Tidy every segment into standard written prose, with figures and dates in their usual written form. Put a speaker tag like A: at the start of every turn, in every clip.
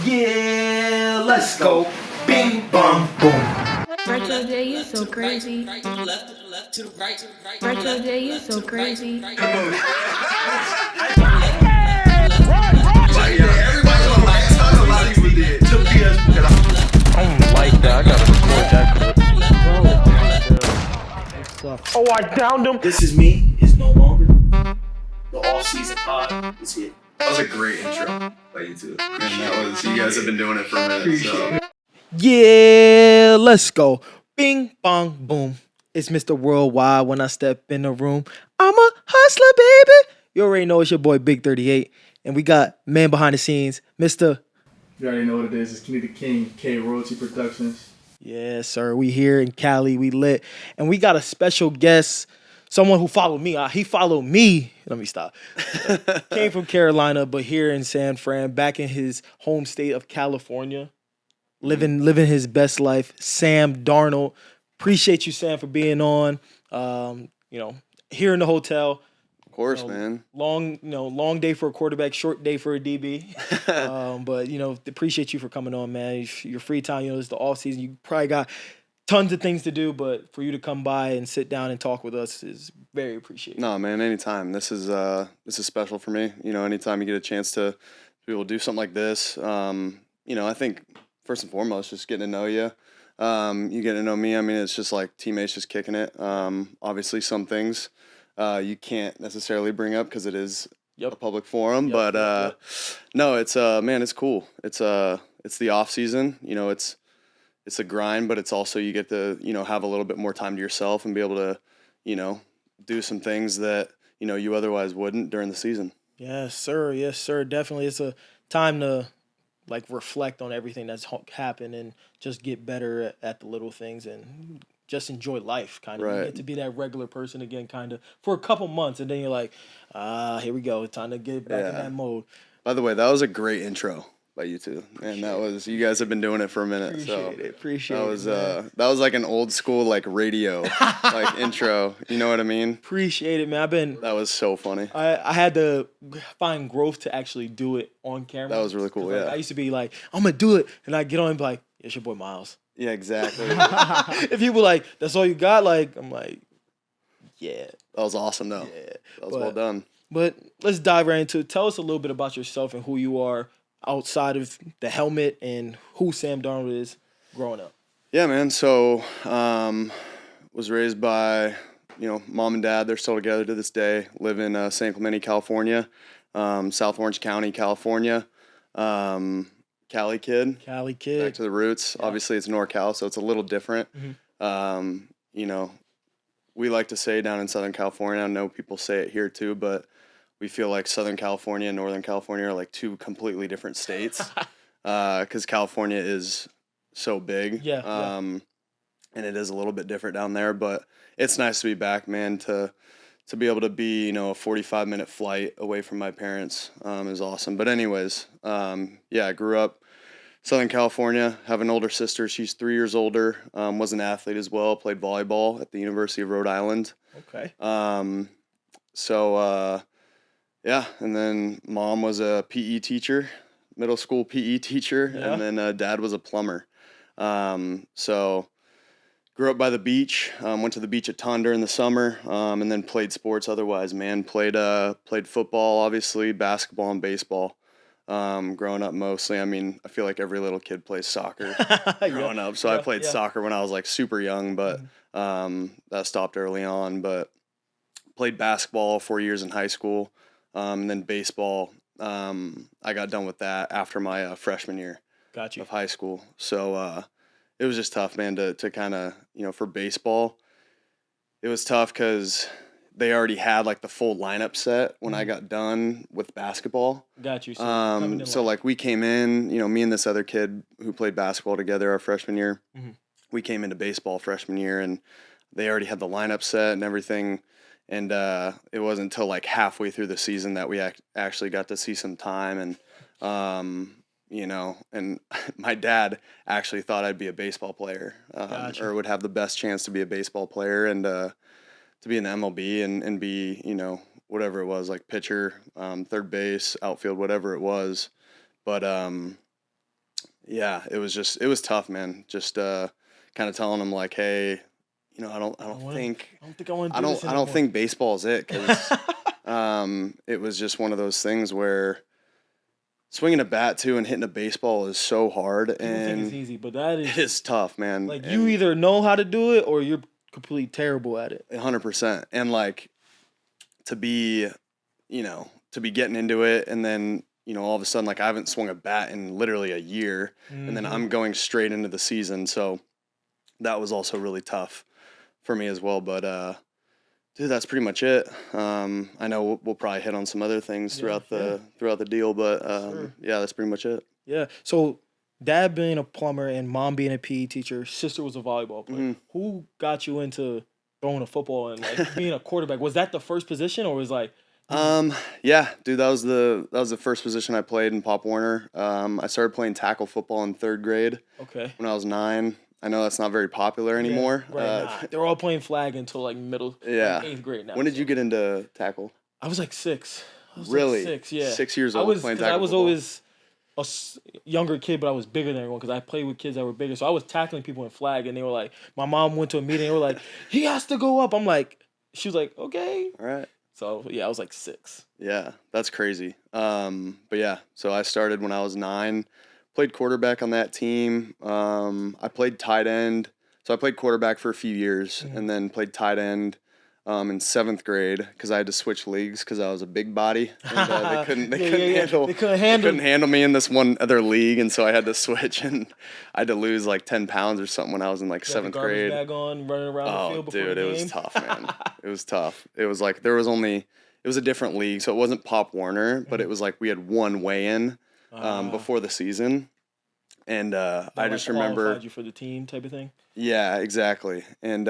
A: Yeah, let's go. Bing, bong, boom.
B: Retro J, you so crazy. Retro J, you so crazy.
A: Everybody on my tongue, a lot of people did.
C: I don't like that. I gotta record that clip.
D: Oh, I downed him.
A: This is me is no longer. The off-season pod is here.
E: That was a great intro by you two. And that was, you guys have been doing it for a minute, so.
D: Yeah, let's go. Bing, bong, boom. It's Mr. Worldwide when I step in the room. I'm a hustler, baby. You already know it's your boy Big 38. And we got man behind the scenes, Mr.
F: You already know what it is. It's Kenny the King, K Royalty Productions.
D: Yes, sir. We here in Cali. We lit. And we got a special guest, someone who followed me. He followed me. Let me stop. Came from Carolina, but here in San Fran, back in his home state of California, living his best life. Sam Darnold. Appreciate you, Sam, for being on. Here in the hotel.
E: Of course, man.
D: Long day for a quarterback, short day for a DB. But appreciate you for coming on, man. Your free time, it's the off season. You probably got tons of things to do, but for you to come by and sit down and talk with us is very appreciated.
E: No, man, anytime. This is special for me. Anytime you get a chance to be able to do something like this. I think first and foremost, just getting to know you. You getting to know me. I mean, it's just like teammates just kicking it. Obviously, some things you can't necessarily bring up because it is a public forum. No, it's it's cool. It's the off season. It's a grind, but it's also you get to have a little bit more time to yourself and be able to do some things that you otherwise wouldn't during the season.
D: Yes, sir. Yes, sir. Definitely, it's a time to reflect on everything that's happened and just get better at the little things and just enjoy life, kind of.
E: Right.
D: You get to be that regular person again, kind of, for a couple months, and then you're like, here we go, time to get back in that mode.
E: By the way, that was a great intro by you two, and you guys have been doing it for a minute.
D: Appreciate
E: that was like an old school radio intro. You know what I mean?
D: Appreciate it, man.
E: That was so funny.
D: I had to find growth to actually do it on camera.
E: That was really cool. Yeah,
D: I used to be like, I'm gonna do it, and I get on and be like, it's your boy Miles.
E: Yeah, exactly.
D: If people like, that's all you got, I'm like, yeah.
E: That was awesome, though.
D: Yeah.
E: That was well done.
D: But let's dive right into it. Tell us a little bit about yourself and who you are outside of the helmet and who Sam Darnold is growing up.
E: Yeah, man. So, was raised by, mom and dad. They're still together to this day. Live in San Clemente, California, South Orange County, California. Cali kid. Back to the roots. Yeah. Obviously, it's NorCal, so it's a little different. Mm-hmm. We like to say down in Southern California, I know people say it here too, but we feel like Southern California and Northern California are like two completely different states because California is so big.
D: Yeah.
E: And it is a little bit different down there, but it's nice to be back, man, to be able to be, a 45-minute flight away from my parents is awesome. But anyways, I grew up Southern California, have an older sister. She's 3 years older, was an athlete as well, played volleyball at the University of Rhode Island.
D: Okay.
E: And then mom was a PE teacher, middle school PE teacher, and then dad was a plumber. Grew up by the beach, went to the beach a ton during the summer, and then played sports otherwise, man. Played football, obviously, basketball and baseball. Growing up mostly. I mean, I feel like every little kid plays soccer growing up. So I played soccer when I was super young, but that stopped early on. But played basketball 4 years in high school, and then baseball. I got done with that after my freshman year of high school. So it was just tough, man, to kind of, for baseball. It was tough because they already had the full lineup set when I got done with basketball.
D: Got you.
E: So we came in, me and this other kid who played basketball together our freshman year. Mm-hmm. We came into baseball freshman year and they already had the lineup set and everything. And it wasn't until halfway through the season that we actually got to see some time. And, and my dad actually thought I'd be a baseball player or would have the best chance to be a baseball player. And, to be in the MLB and be, whatever it was, pitcher, third base, outfield, whatever it was. But Yeah, it was tough, man. Just kind of telling him like, hey, I don't think
D: I don't think I want to do this
E: I don't
D: anymore.
E: think baseball is it, because it was just one of those things where swinging a bat too and hitting a baseball is so hard,
D: People think
E: and
D: it's easy, but that
E: it is tough, man.
D: like
E: And
D: you either know how to do it or you're completely terrible at it.
E: 100%, and like to be, to be getting into it, and then all of a sudden, like, I haven't swung a bat in literally a year, and then I'm going straight into the season, so that was also really tough for me as well. But dude, that's pretty much it. I know we'll probably hit on some other things throughout the deal, but
D: Sure.
E: yeah, that's pretty much it.
D: Yeah. So dad being a plumber and mom being a PE teacher, sister was a volleyball player.
E: Mhm.
D: Who got you into going to football and like being a quarterback? Was that the first position or was like
E: Yeah, dude, that was the first position I played in Pop Warner. I started playing tackle football in 3rd grade
D: okay?
E: when I was 9. I know that's not very popular anymore.
D: Yeah, right. Nah, they're all playing flag until like middle,
E: Yeah.
D: like 8th grade now.
E: When did
D: so.
E: you get into tackle?
D: I was like 6. I was
E: Really?
D: Like 6, yeah.
E: 6 years
D: I
E: old
D: was
E: playing
D: 'cause
E: tackle
D: I was
E: football?
D: always younger kid, but I was bigger than everyone because I played with kids that were bigger. So I was tackling people in flag, and they were like, my mom went to a meeting. They were like, he has to go up. I'm like, she was like, okay.
E: All right.
D: So yeah, I was like 6.
E: Yeah, that's crazy. But yeah, so I started when I was 9, played quarterback on that team. I played tight end. So I played quarterback for a few years, and then played tight end in 7th grade because I had to switch leagues because I was a big body. And, they couldn't handle
D: They couldn't handle
E: me in this one other league, and so I had to switch, and I had to lose like 10 pounds or something when I was in like
D: You had the
E: 7th
D: garbage
E: grade.
D: bag on, running around the
E: Oh,
D: field before
E: dude,
D: the
E: it
D: game.
E: was tough, man. It was tough. It was like it was a different league, so it wasn't Pop Warner, but it was like we had one weigh-in before the season, and I
D: That,
E: just
D: like,
E: remember,
D: qualified you for the team type of thing.
E: yeah, exactly, and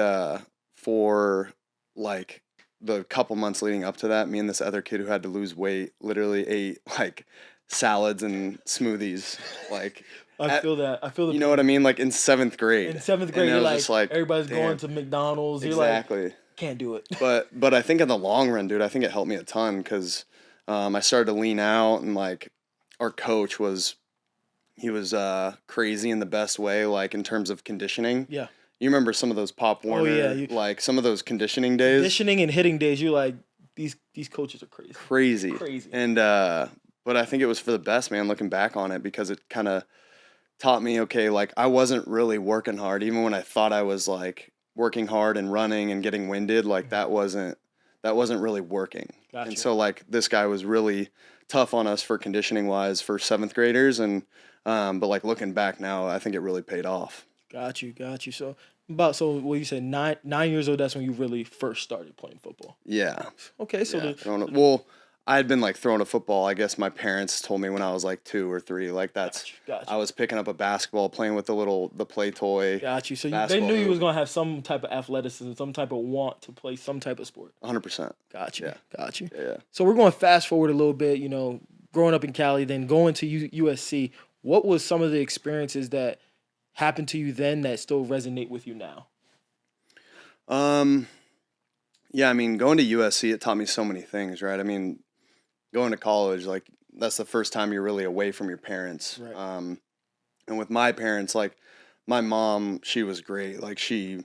E: for like the couple months leading up to that, me and this other kid who had to lose weight literally ate like salads and smoothies, like.
D: I feel that. I feel the
E: You know what I mean? Like in 7th grade.
D: in 7th
E: And
D: grade,
E: it
D: you're
E: was
D: like,
E: just like,
D: everybody's
E: damn.
D: going to McDonald's. You're like,
E: Exactly.
D: can't do it.
E: But I think in the long run, dude, I think it helped me a ton because I started to lean out, and like our coach was crazy in the best way, like in terms of conditioning.
D: Yeah.
E: You remember some of those Pop Warner, like some of those conditioning days?
D: Conditioning and hitting days, you're like, these coaches are crazy.
E: Crazy. And but I think it was for the best, man, looking back on it, because it kind of taught me, okay, like I wasn't really working hard, even when I thought I was like working hard and running and getting winded, like that wasn't really working.
D: Gotcha.
E: And so like this guy was really tough on us for conditioning wise for 7th graders, and but like looking back now, I think it really paid off.
D: Got you. So what you said, 9 years old, that's when you really first started playing football.
E: Yeah.
D: Okay, so
E: Yeah. Well, I had been like throwing a football. I guess my parents told me when I was like 2 or 3. Like that's
D: Gotcha.
E: I was picking up a basketball, playing with the play toy.
D: Got you. So they
E: basketball
D: knew you
E: hoop.
D: was gonna have some type of athleticism, some type of want to play some type of sport.
E: 100%.
D: Got you.
E: Yeah.
D: Got you.
E: Yeah.
D: So we're going to fast forward a little bit. Growing up in Cali, then going to USC. What was some of the experiences that happened to you then that still resonate with you now?
E: Yeah, I mean, going to USC, it taught me so many things, right? I mean, going to college, like that's the first time you're really away from your parents.
D: Right.
E: And with my parents, like my mom, she was great. Like she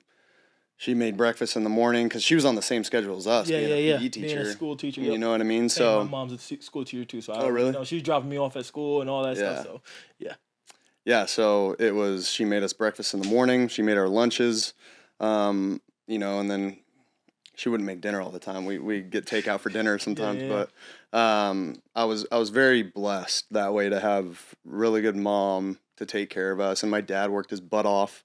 E: made breakfast in the morning because she was on the same schedule as us. being a PE teacher.
D: Being a school teacher.
E: You
D: Yep.
E: know what I mean?
D: Same, my
E: So
D: mom's a school teacher too. So
E: Oh, really?
D: She's dropping me off at school and all that
E: Yeah.
D: stuff. So yeah.
E: yeah, so she made us breakfast in the morning. She made our lunches, and then she wouldn't make dinner all the time. We get takeout for dinner sometimes,
D: Yeah.
E: but I was very blessed that way to have really good mom to take care of us. And my dad worked his butt off.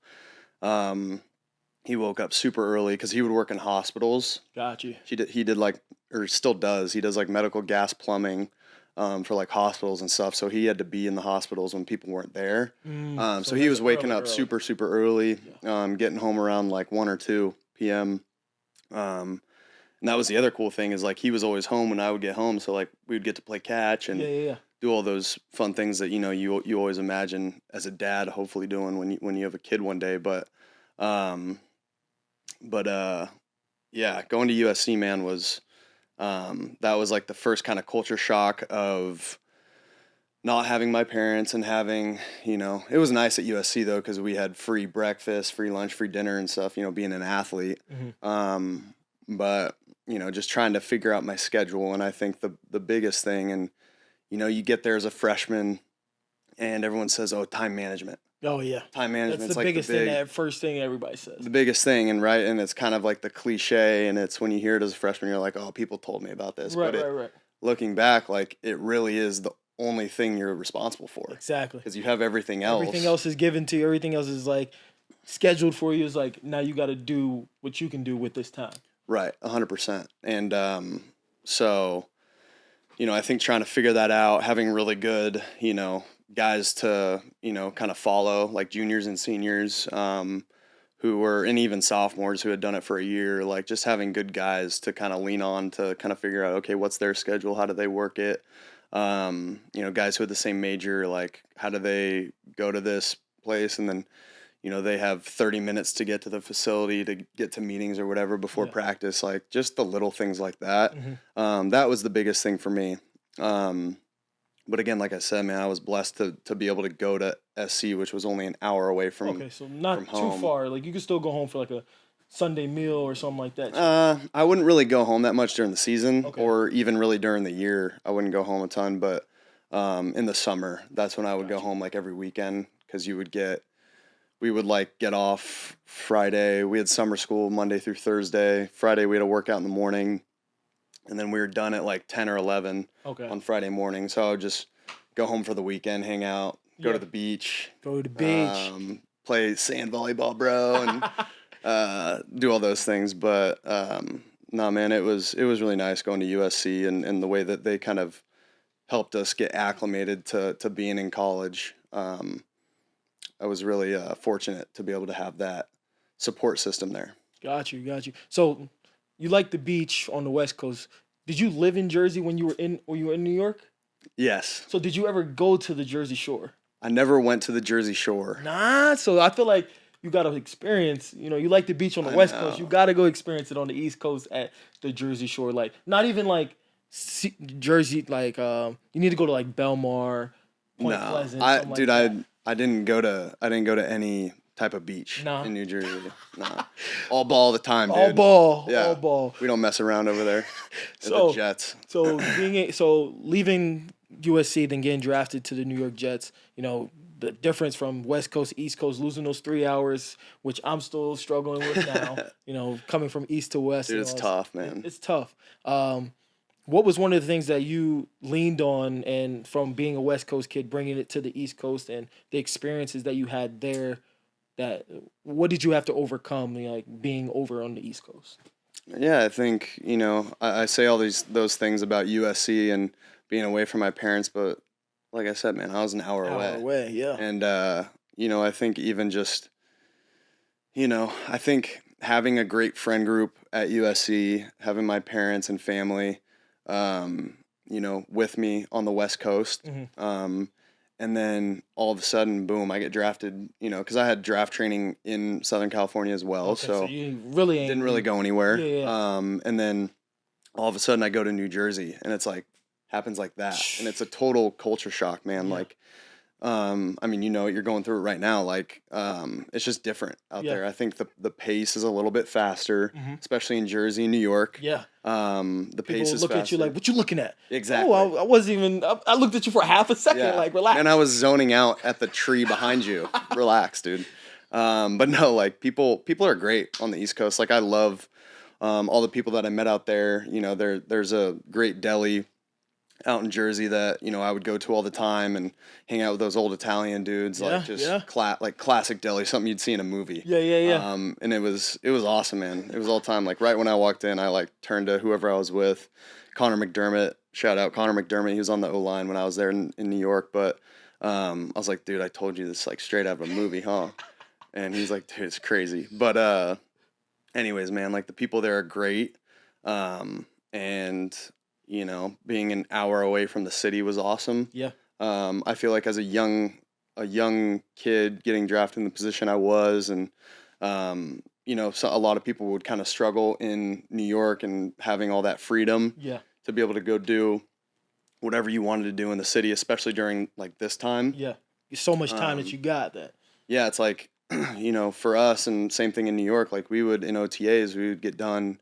E: He woke up super early because he would work in hospitals.
D: Got you.
E: He did like, or still does. He does like medical gas plumbing for like hospitals and stuff. So he had to be in the hospitals when people weren't there. So he was waking up super early, getting home around like 1 or 2 p.m. And that was the other cool thing, is like he was always home when I would get home. So like we would get to play catch and
D: Yeah.
E: do all those fun things that you always imagine as a dad hopefully doing when you have a kid one day. But yeah, going to USC, man, was that was like the first kind of culture shock of not having my parents and having, it was nice at USC though, because we had free breakfast, free lunch, free dinner and stuff, being an athlete. But, just trying to figure out my schedule. And I think the biggest thing, and, you get there as a freshman and everyone says, oh, time management.
D: Oh yeah,
E: Time management.
D: that's the biggest thing. That first thing everybody says.
E: The biggest thing, and it's kind of like the cliche, and it's when you hear it as a freshman, you're like, oh, people told me about this.
D: Right.
E: Looking back, like it really is the only thing you're responsible for.
D: Exactly.
E: Because you have everything else.
D: Everything else is given to you. Everything else is like scheduled for you. It's like now you got to do what you can do with this time.
E: Right, 100%. And so, I think trying to figure that out, having really good, guys to, kind of follow, like juniors and seniors who were, and even sophomores who had done it for a year, like just having good guys to kind of lean on to kind of figure out, okay, what's their schedule? How do they work it? Guys who had the same major, like how do they go to this place? And then, they have 30 minutes to get to the facility to get to meetings or whatever before practice, like just the little things like that. That was the biggest thing for me. But again, like I said, man, I was blessed to be able to go to SC, which was only an hour away from
D: Okay, so not
E: from
D: too
E: home.
D: far. Like you could still go home for like a Sunday meal or something like that.
E: I wouldn't really go home that much during the season
D: Okay.
E: or even really during the year. I wouldn't go home a ton, but in the summer, that's when I would go home like every weekend because we would like get off Friday. We had summer school Monday through Thursday. Friday we had a workout in the morning, and then we were done at like 10 or 11 on Friday morning. So I would just go home for the weekend, hang out, go to the beach.
D: Go to the beach.
E: Play sand volleyball, bro, and do all those things. But no, man, it was really nice going to USC and the way that they kind of helped us get acclimated to being in college. I was really fortunate to be able to have that support system there.
D: Got you. So you like the beach on the West Coast. Did you live in Jersey when you were in New York?
E: Yes.
D: So did you ever go to the Jersey Shore?
E: I never went to the Jersey Shore.
D: Nah. So I feel like you got to experience, you like the beach on the West Coast. You got to go experience it on the East Coast at the Jersey Shore. Like not even like Jersey, like you need to go to like Belmar, Point Pleasant.
E: I didn't go to any type of beach in New Jersey. Nah. All ball the time, dude.
D: All ball.
E: Yeah.
D: All ball.
E: We don't mess around over there.
D: So
E: the Jets.
D: So leaving USC, then getting drafted to the New York Jets, the difference from West Coast to East Coast, losing those 3 hours, which I'm still struggling with now, coming from East to West.
E: Dude, it's tough, man.
D: It's tough. What was one of the things that you leaned on and from being a West Coast kid, bringing it to the East Coast and the experiences that you had there, what did you have to overcome, like being over on the East Coast?
E: Yeah, I think, I say all those things about USC and being away from my parents, but like I said, man, I was an hour away.
D: Yeah.
E: And, I think even just, I think having a great friend group at USC, having my parents and family, with me on the West Coast. And then all of a sudden, boom, I get drafted, because I had draft training in Southern California as well.
D: Okay,
E: so
D: you really
E: didn't really go anywhere.
D: Yeah.
E: And then all of a sudden I go to New Jersey and it's like, happens like that. And it's a total culture shock, man.
D: Yeah.
E: Like, you're going through it right now. Like, it's just different out there. I think the pace is a little bit faster, especially in Jersey, New York.
D: Yeah.
E: The pace is
D: look
E: faster.
D: at you like, what you looking at?
E: Exactly.
D: Oh, I wasn't even, I looked at you for half a second, like, relax.
E: And I was zoning out at the tree behind you. Relax, dude. But no, like people are great on the East Coast. Like I love all the people that I met out there. There's a great deli out in Jersey that, I would go to all the time and hang out with those old Italian dudes, like classic deli, something you'd see in a movie.
D: Yeah.
E: And it was awesome, man. It was all time. Like right when I walked in, I like turned to whoever I was with, Connor McDermott, shout out Connor McDermott. He was on the O-line when I was there in New York. But I was like, dude, I told you this like straight out of a movie, huh? And he's like, dude, it's crazy. But anyways, man, like the people there are great. And being an hour away from the city was awesome.
D: Yeah.
E: I feel like as a young kid getting drafted in the position I was, and so a lot of people would kind of struggle in New York and having all that freedom.
D: Yeah.
E: To be able to go do whatever you wanted to do in the city, especially during like this time.
D: Yeah. So much time that you got that.
E: Yeah, it's like, for us, and same thing in New York, like we would, in OTAs, we would get done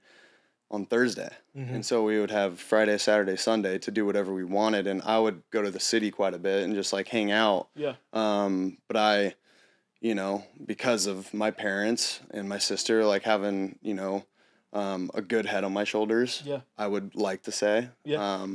E: on Thursday.
D: Mm-hmm.
E: And so we would have Friday, Saturday, Sunday to do whatever we wanted. And I would go to the city quite a bit and just like hang out.
D: Yeah.
E: But I, because of my parents and my sister, like having, a good head on my shoulders,
D: Yeah.
E: I would like to say.
D: Yeah.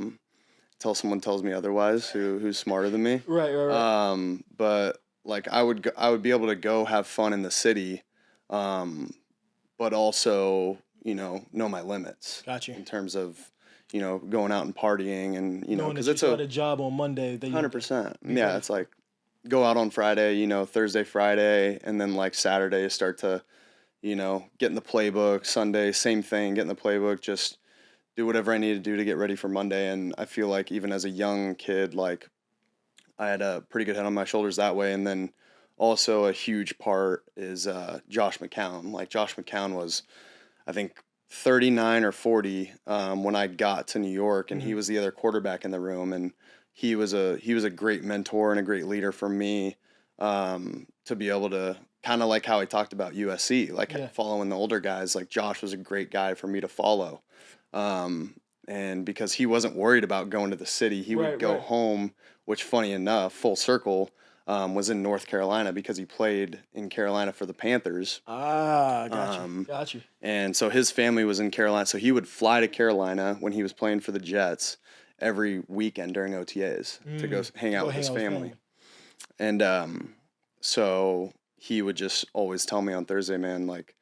E: Till someone tells me otherwise who's smarter than me.
D: Right.
E: But like I would be able to go have fun in the city, but also, know my limits.
D: Got you.
E: In terms of, going out and partying and,
D: Knowing
E: because
D: that
E: it's
D: you got a job on Monday.
E: 100%. Yeah, it's like go out on Friday, Thursday, Friday, and then like Saturday start to, get in the playbook. Sunday, same thing, get in the playbook, just do whatever I need to do to get ready for Monday. And I feel like even as a young kid, like I had a pretty good head on my shoulders that way. And then also a huge part is Josh McCown. Like Josh McCown was, I think, 39 or 40 when I got to New York, and he was the other quarterback in the room. And he was a great mentor and a great leader for me, to be able to kind of like how I talked about USC, like following the older guys. Like Josh was a great guy for me to follow. And because he wasn't worried about going to the city, he would go home, which funny enough, full circle, was in North Carolina because he played in Carolina for the Panthers.
D: Got you.
E: And so his family was in Carolina. So he would fly to Carolina when he was playing for the Jets every weekend during OTAs to go hang out with his family. And so he would just always tell me on Thursday, man, like,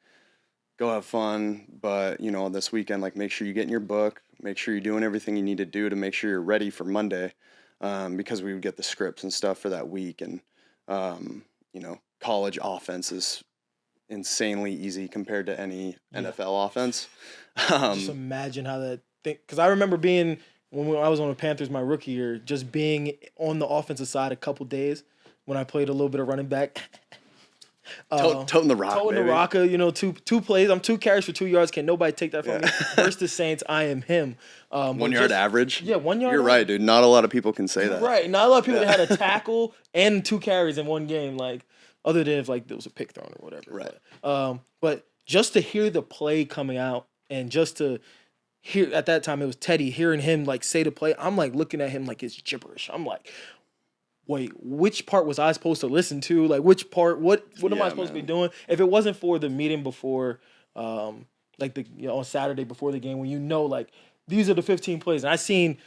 E: go have fun, but, this weekend, like, make sure you get in your book, make sure you're doing everything you need to do to make sure you're ready for Monday, because we would get the scripts and stuff for that week. And, college offense is insanely easy compared to any NFL offense.
D: Just imagine how that thing, because I remember being, when I was on the Panthers my rookie year, just being on the offensive side a couple days when I played a little bit of running back.
E: Toting the rock,
D: Toting the rocker, two plays. I'm 2 carries for 2 yards. Can nobody take that from me? Versus the Saints, I am him.
E: 1 yard average?
D: Yeah, 1 yard.
E: You're right, dude. Not a lot of people can say that.
D: Right. Not a lot of people that had a tackle and 2 carries in one game, like, other than if, like, there was a pick thrown or whatever.
E: Right.
D: But just to hear the play coming out and just to hear, at that time, it was Teddy, hearing him, like, say the play, I'm, like, looking at him like it's gibberish. I'm like, wait, which part was I supposed to listen to? Like, which part, what am I supposed to be doing? If it wasn't for the meeting before, on Saturday before the game, when like, these are the 15 plays, and I seen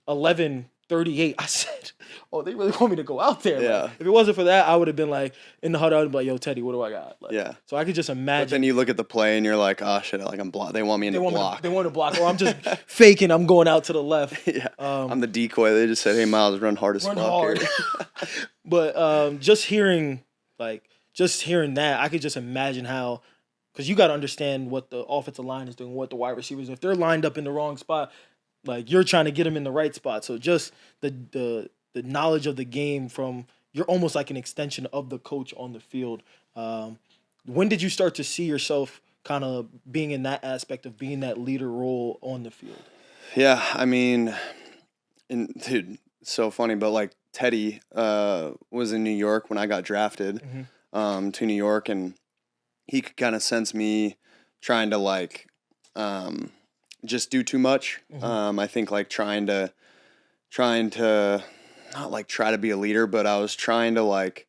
D: 11:38, I said, oh, they really want me to go out there.
E: Yeah.
D: Like, if it wasn't for that, I would have been like, in the huddle, I would be like, yo, Teddy, what do I got? Like,
E: yeah.
D: So I could just imagine.
E: But then you look at the play and you're like, oh, shit, like I'm blocked. They want me in the block.
D: They want to block, or I'm just faking, I'm going out to the left.
E: Yeah. I'm the decoy. They just said, hey, Miles, run hard as fuck.
D: Hard. But just hearing that, I could just imagine how, because you got to understand what the offensive line is doing, what the wide receivers, if they're lined up in the wrong spot, like, you're trying to get them in the right spot. So just the knowledge of the game you're almost like an extension of the coach on the field. When did you start to see yourself kind of being in that aspect of being that leader role on the field?
E: Yeah, I mean, dude, it's so funny, but like Teddy was in New York when I got drafted to New York, and he could kind of sense me trying to like just do too much. I think like trying to not like try to be a leader, but I was trying to like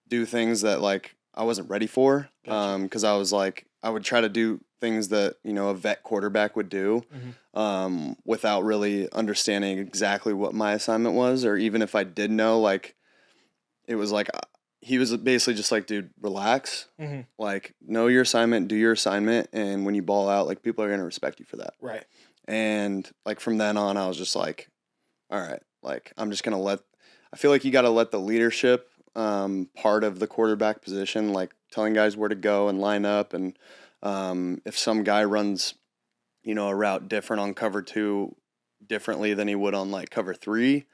E: do things that like I wasn't ready for.
D: Gotcha.
E: Because I was like, I would try to do things that, a vet quarterback would do without really understanding exactly what my assignment was. Or even if I did know, like, it was like, he was basically just like, dude, relax. Like, know your assignment, do your assignment. And when you ball out, like, people are going to respect you for that.
D: Right.
E: And like, from then on, I was just like, all right, like, I'm just going to I feel like you got to let the leadership part of the quarterback position, like telling guys where to go and line up. And if some guy runs, a route different on cover 2 differently than he would on like cover 3,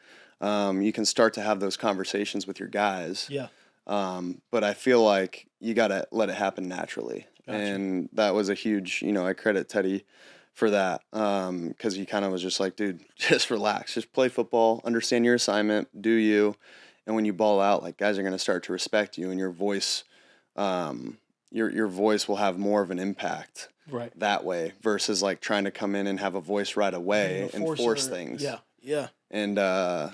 E: you can start to have those conversations with your guys.
D: Yeah.
E: But I feel like you got to let it happen naturally.
D: Gotcha.
E: And that was a huge, I credit Teddy for that. Because he kind of was just like, dude, just relax, just play football, understand your assignment, do you, and when you ball out, like guys are gonna start to respect you, and your voice, your voice will have more of an impact
D: Right.
E: that way versus like trying to come in and have a voice right away and force things.
D: Yeah. Yeah.
E: And I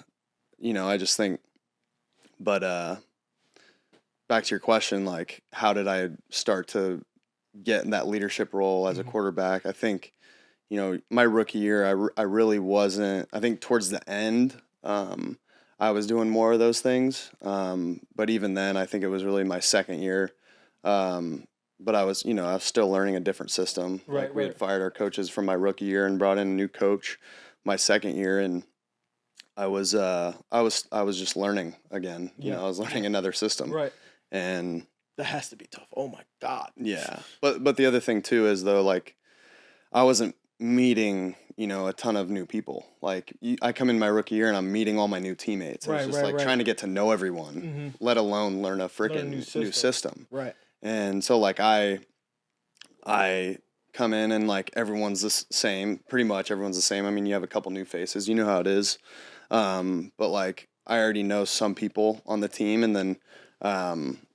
E: just think, but back to your question, like how did I start to get in that leadership role as a quarterback? I think, my rookie year, I really wasn't. I think towards the end, I was doing more of those things. But even then, I think it was really my second year. But I was still learning a different system.
D: Right,
E: Like we had
D: right.
E: fired our coaches from my rookie year and brought in a new coach my second year, and I was just learning again.
D: Yeah.
E: I was learning another system.
D: Right.
E: And
D: That has to be tough. Oh my God.
E: yeah. But the other thing too is though, like I wasn't meeting, a ton of new people. Like I come in my rookie year and I'm meeting all my new teammates. And it's just like trying to get to know everyone, let alone learn a freaking new system.
D: Right.
E: And so like I come in and like everyone's the same, pretty much everyone's the same. I mean, you have a couple new faces, you know how it is. But like I already know some people on the team, and then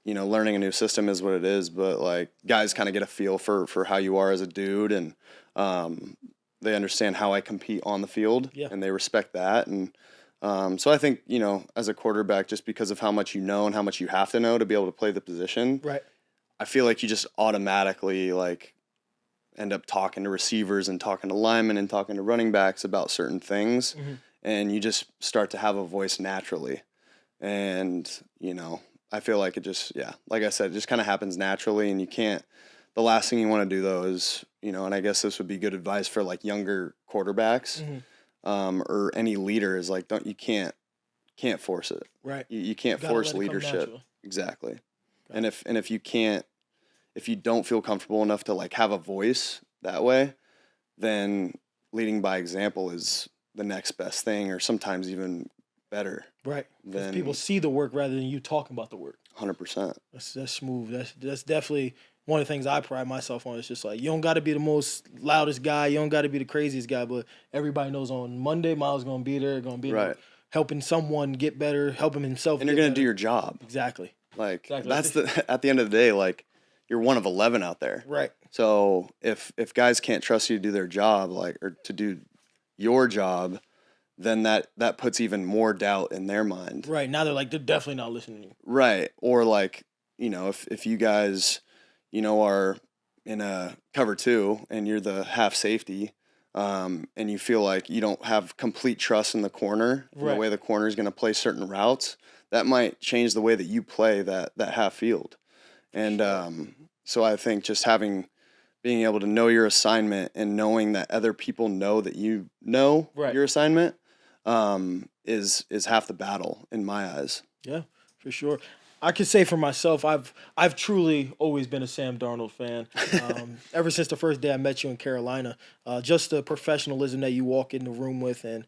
E: learning a new system is what it is, but like guys kind of get a feel for how you are as a dude, and they understand how I compete on the field, and they respect that. And so I think, as a quarterback, just because of how much you know and how much you have to know to be able to play the position,
D: Right.
E: I feel like you just automatically like end up talking to receivers and talking to linemen and talking to running backs about certain things, and you just start to have a voice naturally. And, I feel like it just, like I said, it just kind of happens naturally, and you can't, the last thing you want to do though is, and I guess this would be good advice for like younger quarterbacks, or any leader, is like, you can't force it.
D: Right.
E: You can't
D: Gotta
E: force
D: let it come
E: leadership.
D: natural.
E: Exactly. And if you don't feel comfortable enough to like have a voice that way, then leading by example is the next best thing, or sometimes even better.
D: Right. Because
E: Then
D: people see the work rather than you talking about the work.
E: 100%.
D: That's smooth. That's definitely one of the things I pride myself on. It's just like, you don't got to be the most loudest guy. You don't got to be the craziest guy, but everybody knows on Monday, Miles going to be there,
E: Right.
D: helping someone get better, helping himself
E: And
D: get
E: you're going to
D: better.
E: do your job.
D: Exactly.
E: Like
D: Exactly.
E: that's at the end of the day, like you're one of 11 out there.
D: Right.
E: So if guys can't trust you to do their job, like, or to do your job, then that puts even more doubt in their mind.
D: Right. Now they're definitely not listening to you.
E: Right. Or like, if you guys, are in a cover 2 and you're the half safety, and you feel like you don't have complete trust in the corner, in
D: Right.
E: the way the corner is going to play certain routes, that might change the way that you play that half field. And so I think just being able to know your assignment and knowing that other people know that you know
D: Right.
E: your assignment, is half the battle in my eyes.
D: Yeah, for sure. I can say for myself, I've truly always been a Sam Darnold fan. Ever since the first day I met you in Carolina, just the professionalism that you walk in the room with, and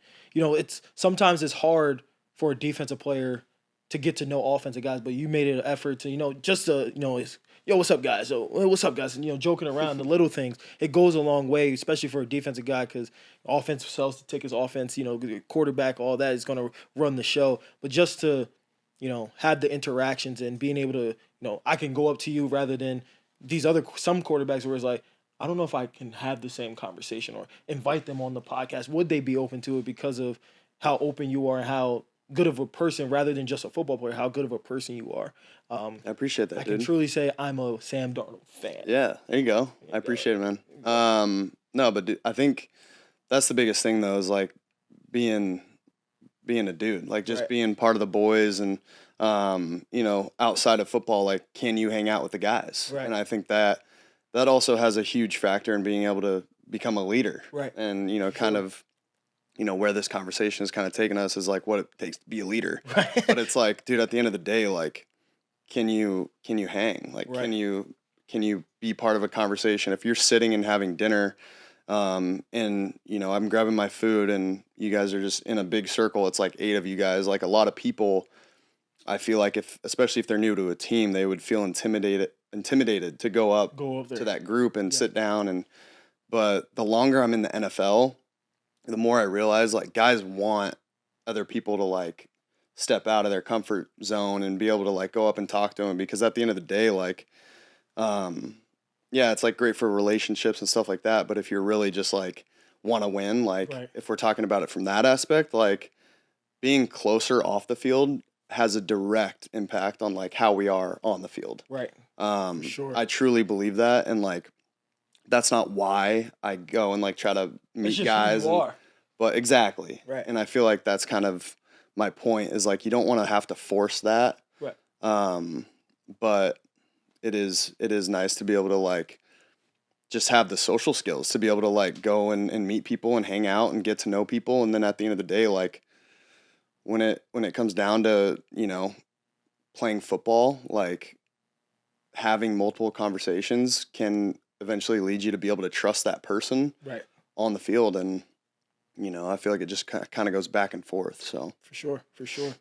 D: sometimes it's hard for a defensive player to get to know offensive guys, but you made it an effort to just it's, yo, what's up, guys? So, what's up, guys? And joking around, the little things, it goes a long way, especially for a defensive guy, because offense sells the tickets. Offense, quarterback, all that is going to run the show. But just to have the interactions and being able to, I can go up to you rather than some quarterbacks where it's like, I don't know if I can have the same conversation or invite them on the podcast. Would they be open to it because of how open you are and how good of a person, rather than just a football player, how good of a person you are.
E: I appreciate that,
D: I
E: dude.
D: can truly say I'm a Sam Darnold fan.
E: Yeah, there you go. I appreciate it, man. No, but dude, I think that's the biggest thing though, is like being a dude, like just
D: Right.
E: being part of the boys, and outside of football, like, can you hang out with the guys?
D: Right.
E: And I think that also has a huge factor in being able to become a leader.
D: Right.
E: And kind of where this conversation has kind of taken us is like what it takes to be a leader.
D: Right.
E: But it's like, dude, at the end of the day, like, can you hang? Like,
D: Right.
E: can you be part of a conversation? If you're sitting and having dinner, and I'm grabbing my food and you guys are just in a big circle, it's like 8 of you guys, like a lot of people, I feel like especially if they're new to a team, they would feel intimidated to go up
D: Go up there.
E: to that group and sit down and But the longer I'm in the NFL, the more I realize like guys want other people to like step out of their comfort zone and be able to like go up and talk to them, because at the end of the day, like, yeah, it's like great for relationships and stuff like that. But if you're really just like want to win, like
D: Right.
E: if we're talking about it from that aspect, like being closer off the field has a direct impact on like how we are on the field.
D: Right. Sure.
E: I truly believe that. And like, that's not why I go and like try to
D: It's
E: meet
D: just
E: guys.
D: who you are.
E: But exactly.
D: Right.
E: And I feel like that's kind of my point, is like, you don't want to have to force that.
D: Right.
E: But it is nice to be able to like just have the social skills to be able to like go and meet people and hang out and get to know people. And then at the end of the day, like when it comes down to, you know, playing football, like having multiple conversations can eventually lead you to be able to trust that person
D: Right.
E: on the field. And, you know, I feel like it just kind of goes back and forth. So
D: For sure. For sure.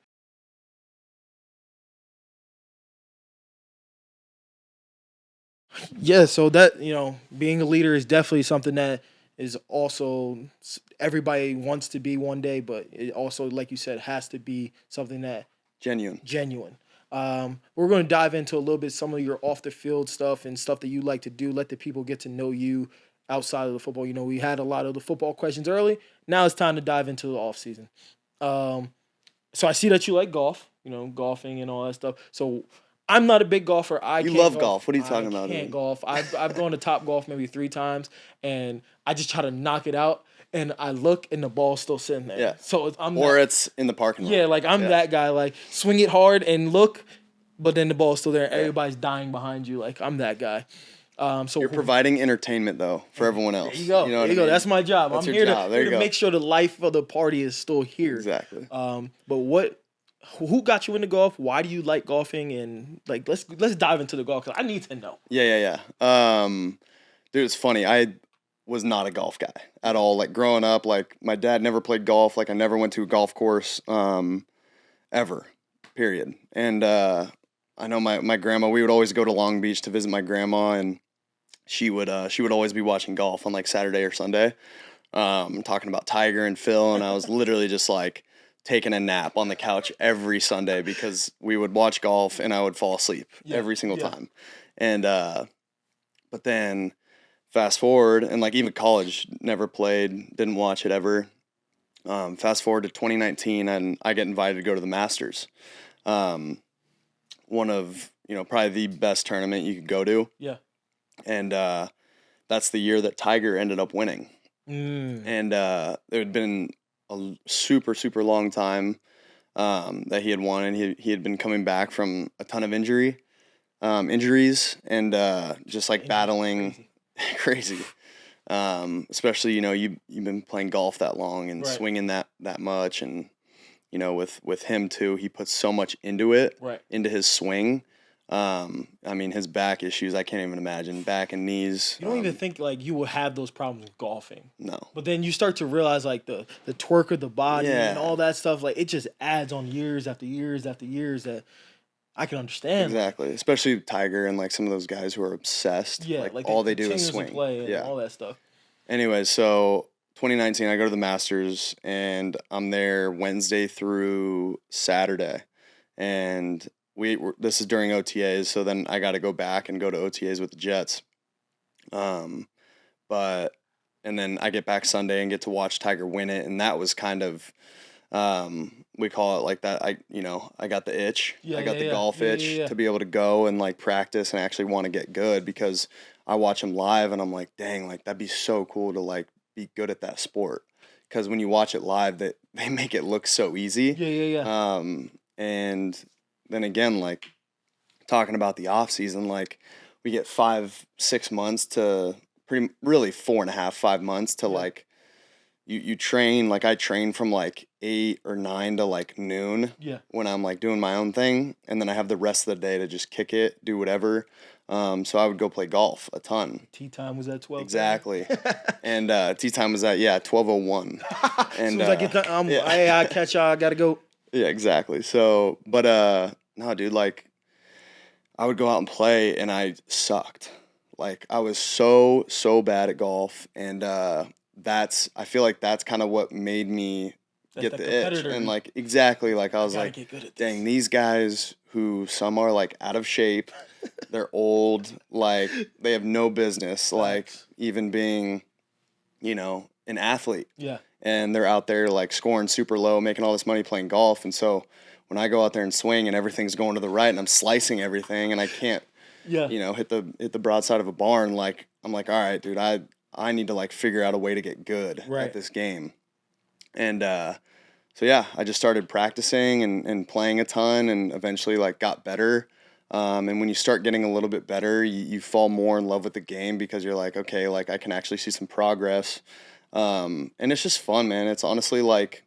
D: Yeah, so that, you know, being a leader is definitely something that is also everybody wants to be one day, but it also, like you said, has to be something that genuine. We're going to dive into a little bit some of your off the field stuff and stuff that you like to do. Let the people get to know you outside of the football. You know, we had a lot of the football questions early. Now it's time to dive into the off season. So I see that you like golf, you know, golfing and all that stuff. So I'm not a big golfer.
E: You love golf. What are you talking about?
D: I can't golf. I've gone to Top Golf maybe 3 times, and I just try to knock it out, and I look, and the ball's still sitting there.
E: Yeah.
D: So
E: it's in the parking lot.
D: Yeah, like I'm that guy. Like swing it hard and look, but then the ball's still there. And everybody's dying behind you. Like I'm that guy. So
E: You're providing entertainment though for everyone else.
D: There you go.
E: You know
D: There
E: what
D: you
E: I
D: go.
E: mean?
D: That's my job.
E: That's
D: I'm
E: your
D: here
E: job.
D: to,
E: There
D: here
E: you
D: to
E: go.
D: make sure the life of the party is still here.
E: Exactly.
D: But who got you into golf? Why do you like golfing? And like, let's dive into the golf, because I need to know.
E: Yeah. Dude, it's funny. I was not a golf guy at all. Like growing up, like my dad never played golf. Like I never went to a golf course, ever, period. And I know my grandma, we would always go to Long Beach to visit my grandma, and she would always be watching golf on like Saturday or Sunday, talking about Tiger and Phil. And I was literally just like taking a nap on the couch every Sunday because we would watch golf and I would fall asleep every single time. And, but then fast forward, and like even college, never played, didn't watch it ever. Fast forward to 2019, and I get invited to go to the Masters. One of, you know, probably the best tournament you could go to.
D: Yeah.
E: And that's the year that Tiger ended up winning. And it had been a super, super long time that he had won, and he had been coming back from a ton of injuries, and just like battling crazy. Especially, you know, you've been playing golf that long and swinging that much, and you know, with him too, he puts so much into it, into his swing. I mean, his back issues, I can't even imagine. Back and knees.
D: You don't even think like you will have those problems with golfing.
E: No.
D: But then you start to realize like the twerk of the body and all that stuff, like it just adds on years after years after years that I can understand.
E: Exactly. Especially Tiger and like some of those guys who are obsessed.
D: Yeah,
E: like all they do is swing.
D: Play and all that stuff.
E: Anyway, so 2019, I go to the Masters, and I'm there Wednesday through Saturday, and this is during OTAs, so then I got to go back and go to OTAs with the Jets. And then I get back Sunday and get to watch Tiger win it, and that was kind of, we call it like that. I got the itch. I got the golf itch to be able to go and like practice and actually want to get good, because I watch him live and I'm like, dang, like that'd be so cool to like be good at that sport. Because when you watch it live, they make it look so easy. And then again, like talking about the off season, like we get 5-6 months to really 4.5, 5 months to like you train. Like I train from like 8 or 9 to like noon when I'm like doing my own thing, and then I have the rest of the day to just kick it, do whatever. So I would go play golf a ton.
D: Tee time was at 12.
E: Exactly. And tee time was at 12:01. And
D: as soon as I get done, hey, I catch y'all, I gotta go.
E: Yeah, exactly. So, but no, dude, like I would go out and play, and I sucked. Like I was so bad at golf, and I feel like that's kind of what made me get
D: the
E: the itch.
D: competitor.
E: And like exactly, like I was
D: gotta
E: like,
D: get good at this.
E: dang, these guys who some are like out of shape, they're old, like they have no business like
D: Facts.
E: even being, an athlete.
D: Yeah.
E: And they're out there like scoring super low, making all this money playing golf. And so when I go out there and swing and everything's going to the right and I'm slicing everything and I can't,
D: Yeah.
E: hit the broadside of a barn, like I'm like, all right, dude, I need to like figure out a way to get good
D: Right.
E: at this game. And so yeah, I just started practicing and playing a ton and eventually like got better. And when you start getting a little bit better, you fall more in love with the game because you're like, okay, like I can actually see some progress. And it's just fun, man. It's honestly like,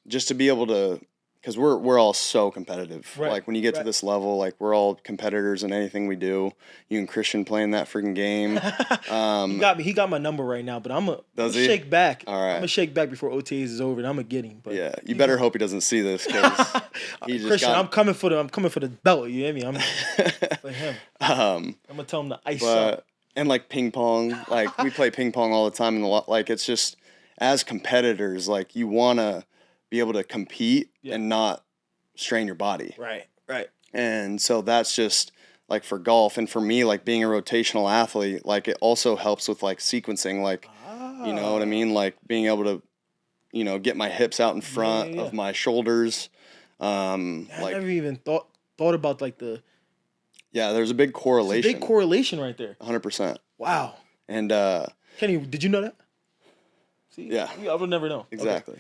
E: just to be able to, because we're all so competitive.
D: Right,
E: Like when you get to
D: right.
E: this level, like we're all competitors in anything we do. You and Christian playing that freaking game.
D: He got me. He got my number right now, but I'm gonna
E: Does he?
D: shake back.
E: All right.
D: I'm gonna shake back before OTAs is over, and I'm gonna get him. But
E: Yeah, you better hope he doesn't see this because he just
D: Christian,
E: got.
D: I'm coming for the belt. You hear me? I'm for him. I'm gonna tell him to ice up.
E: But and like ping pong, like we play ping pong all the time, and like it's just as competitors, like you wanna be able to compete and not strain your body.
D: Right.
E: And so that's just like for golf and for me, like being a rotational athlete, like it also helps with like sequencing, like you know what I mean, like being able to, get my hips out in front
D: Yeah.
E: of my shoulders.
D: I
E: Like
D: never even thought about like the
E: there's a big correlation.
D: big correlation right there.
E: 100%.
D: Wow.
E: And
D: Kenny, did you know that? See,
E: Yeah.
D: I would never know. Okay.
E: exactly.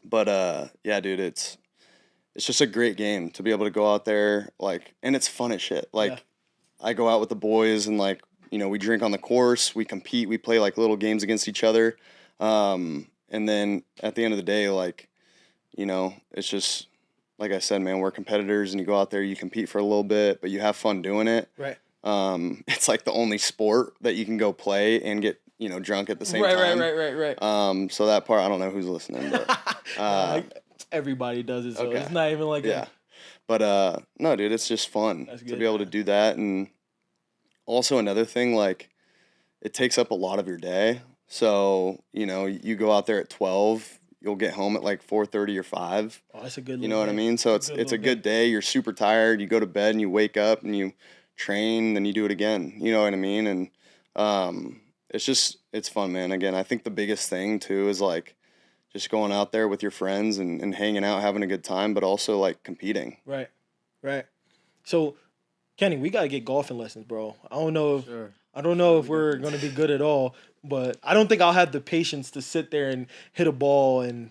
E: But yeah, dude, it's just a great game to be able to go out there, like, and it's fun as shit. Like,
D: Yeah.
E: I go out with the boys and like, we drink on the course, we compete, we play like little games against each other. And then at the end of the day, like, it's just, like I said, man, we're competitors and you go out there, you compete for a little bit, but you have fun doing it.
D: Right.
E: It's like the only sport that you can go play and get, drunk at the same time.
D: Right.
E: So that part, I don't know who's listening, but
D: Everybody does it, so
E: okay.
D: it's not even like
E: yeah. But no, dude, it's just fun
D: That's
E: to
D: good,
E: be able to
D: man.
E: do that. And also another thing, like, it takes up a lot of your day. So, you go out there at 12, you'll get home at like 4:30 or 5.
D: Oh, that's a good.
E: You know what I mean? So it's a good day. You're super tired. You go to bed and you wake up and you train, then you do it again. You know what I mean? And it's fun, man. Again, I think the biggest thing too is like just going out there with your friends and hanging out, having a good time, but also like competing.
D: Right. So, Kenny, we gotta get golfing lessons, bro. I don't know if we're gonna be good at all, but I don't think I'll have the patience to sit there and hit a ball and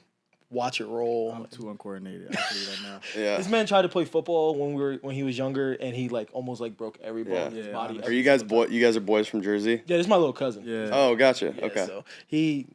D: watch it roll.
F: I'm too uncoordinated. I'll tell you that now.
E: Yeah.
D: This man tried to play football when he was younger, and he like almost like broke every ball in his
F: Yeah,
D: body.
F: honestly.
E: Are
D: every
E: you guys
D: single time.
E: you guys are boys from Jersey?
D: Yeah, this is my little cousin.
F: Yeah.
E: Oh, gotcha.
D: Yeah,
E: Okay.
D: So he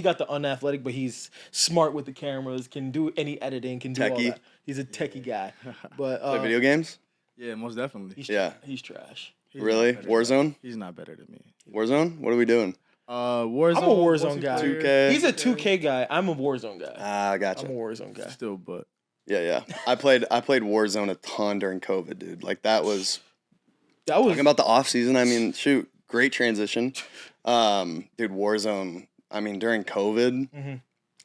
D: got the unathletic, but he's smart with the cameras. Can do any editing. Can do all
E: Techie.
D: that. He's a techie guy. But
E: Play video games?
F: Yeah, most definitely.
D: he's trash.
F: He's
E: Really?
F: not better
E: Warzone?
F: He's not better than me.
E: Warzone? What are we doing?
F: Warzone.
D: I'm a Warzone guy.
E: 2K.
D: He's a 2K guy. I'm a Warzone guy.
E: Ah, gotcha.
D: I'm a Warzone guy.
F: Still, but
E: Yeah. I played Warzone a ton during COVID, dude. Like that was
D: That was
E: talking about the off season. I mean, shoot, great transition. Dude, Warzone. I mean, during COVID,
D: Mhm.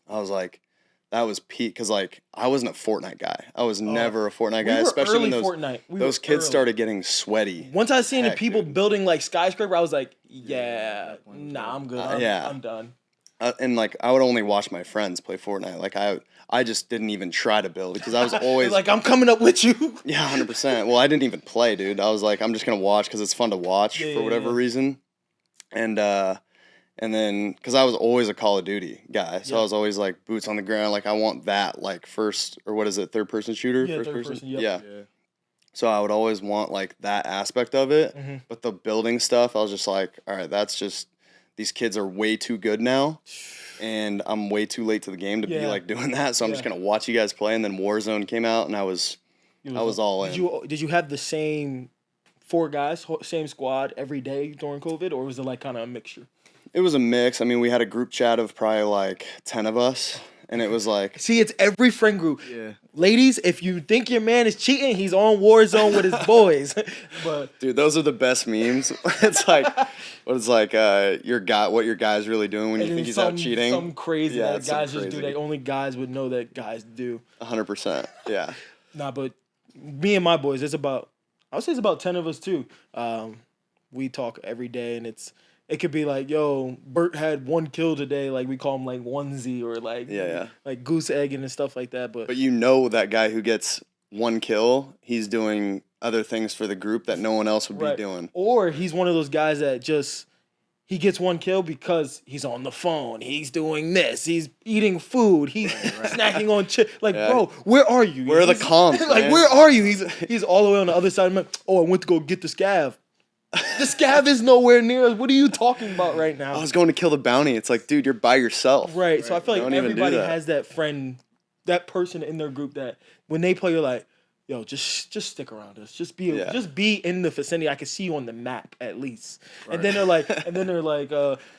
E: I was like, that was peak because like I wasn't a Fortnite guy. I was never a Fortnite
D: we
E: guy,
D: were
E: especially when
D: early
E: those
D: Fortnite. We
E: those
D: were
E: kids
D: early.
E: started getting sweaty.
D: Once I seen the
E: Heck,
D: people
E: dude.
D: building like skyscraper, I was like, yeah,
F: that one was
D: nah,
F: good.
D: I'm good.
E: Yeah.
D: I'm done.
E: And like I would only watch my friends play Fortnite. Like I just didn't even try to build because I was always
D: Like, I'm coming up with you.
E: yeah, 100%. Well, I didn't even play, dude. I was like, I'm just gonna watch because it's fun to watch
D: Yeah,
E: for whatever
D: yeah.
E: reason. And then because I was always a Call of Duty guy, so
D: Yeah.
E: I was always like boots on the ground. Like I want that like first or what is it, third person shooter?
D: Yeah,
E: First
D: third person, yep.
E: Yeah.
F: yeah.
E: So I would always want like that aspect of it.
D: Mhm.
E: But the building stuff, I was just like, all right, that's just these kids are way too good now. And I'm way too late to the game to be
D: Yeah.
E: like doing that. So I'm just
D: Yeah.
E: gonna watch you guys play. And then Warzone came out, and I was all in.
D: Did you have the same 4 guys, same squad every day during COVID, or was it like kind of a mixture?
E: It was a mix. I mean, we had a group chat of probably like 10 of us, and it was like,
D: See, it's every friend group.
F: Yeah.
D: Ladies, if you think your man is cheating, he's on Warzone with his boys. But
E: dude, those are the best memes. It's like, what your guy's really doing when you
D: and
E: think
D: then
E: he's out cheating.
D: Something crazy
E: Yeah,
D: that
E: it's
D: guys
E: some
D: just do
E: crazy.
D: that only guys would know that guys do.
E: 100%. Yeah.
D: Nah, but me and my boys, I would say it's about 10 of us too. We talk every day, and it could be like, yo, Bert had 1 kill today. Like, we call him like onesie or like
E: Yeah.
D: like goose egging and stuff like that. But
E: But you know that guy who gets 1 kill, he's doing other things for the group that no one else would
D: right.
E: be doing.
D: Or he's one of those guys that he gets 1 kill because he's on the phone. He's doing this. He's eating food. He's snacking on chips. Like,
E: Yeah.
D: bro, where are you?
E: Where are the comms,
D: Like,
E: man?
D: where are you? He's all the way on the other side. I'm like, oh, I went to go get the scav. The scav is nowhere near us. What are you talking about right now?
E: I was going to kill the bounty. It's like, dude, you're by yourself.
D: Right. So I feel like
E: Don't even do
D: everybody
E: that.
D: has that friend, that person in their group that when they play, you're like, yo, just stick around us. Just be in the vicinity. I can see you on the map at least. And then they're like,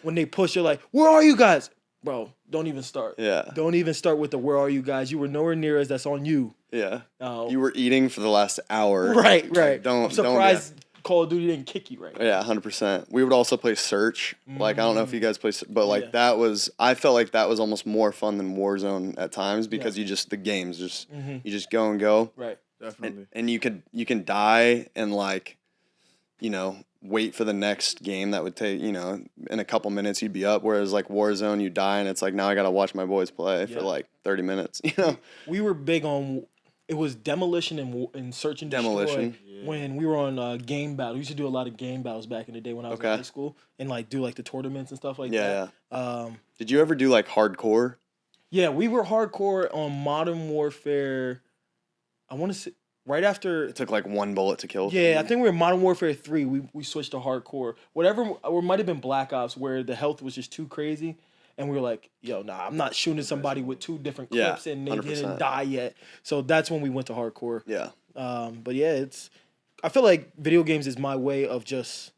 D: when they push, you're like, where are you guys? Bro, don't even start.
E: Yeah.
D: Don't even start with the where are you guys? You were nowhere near us. That's on you.
E: Yeah.
D: Oh.
E: You were eating for the last hour.
D: Right.
E: Don't-
D: I'm surprised Call of Duty didn't kick you right now.
E: Yeah, 100%. We would also play Search. Like, I don't know if you guys play, but like
D: Yeah.
E: I felt like that was almost more fun than Warzone at times because the games you just go and go.
D: Right.
F: Definitely.
E: And you can die and like, wait for the next game that would take, in a couple minutes you'd be up. Whereas like Warzone, you die and it's like, now I got to watch my boys play for like 30 minutes,
D: We were big on, it was demolition and search and destroy.
E: Demolition.
D: When we were on game battle. We used to do a lot of game battles back in the day when I was in
E: Okay.
D: high school and like do like the tournaments and stuff like
E: Yeah,
D: that.
E: Did you ever do like hardcore?
D: Yeah, we were hardcore on Modern Warfare. I want to say right after.
E: It took like 1 bullet to kill.
D: Yeah, I think we were Modern Warfare 3. We switched to hardcore. Whatever, or it might have been Black Ops where the health was just too crazy. And we were like, yo, nah, I'm not shooting somebody with 2 different
E: Yeah,
D: clips and they
E: 100%.
D: didn't die yet. So that's when we went to hardcore.
E: Yeah.
D: But yeah, I feel like video games is my way of just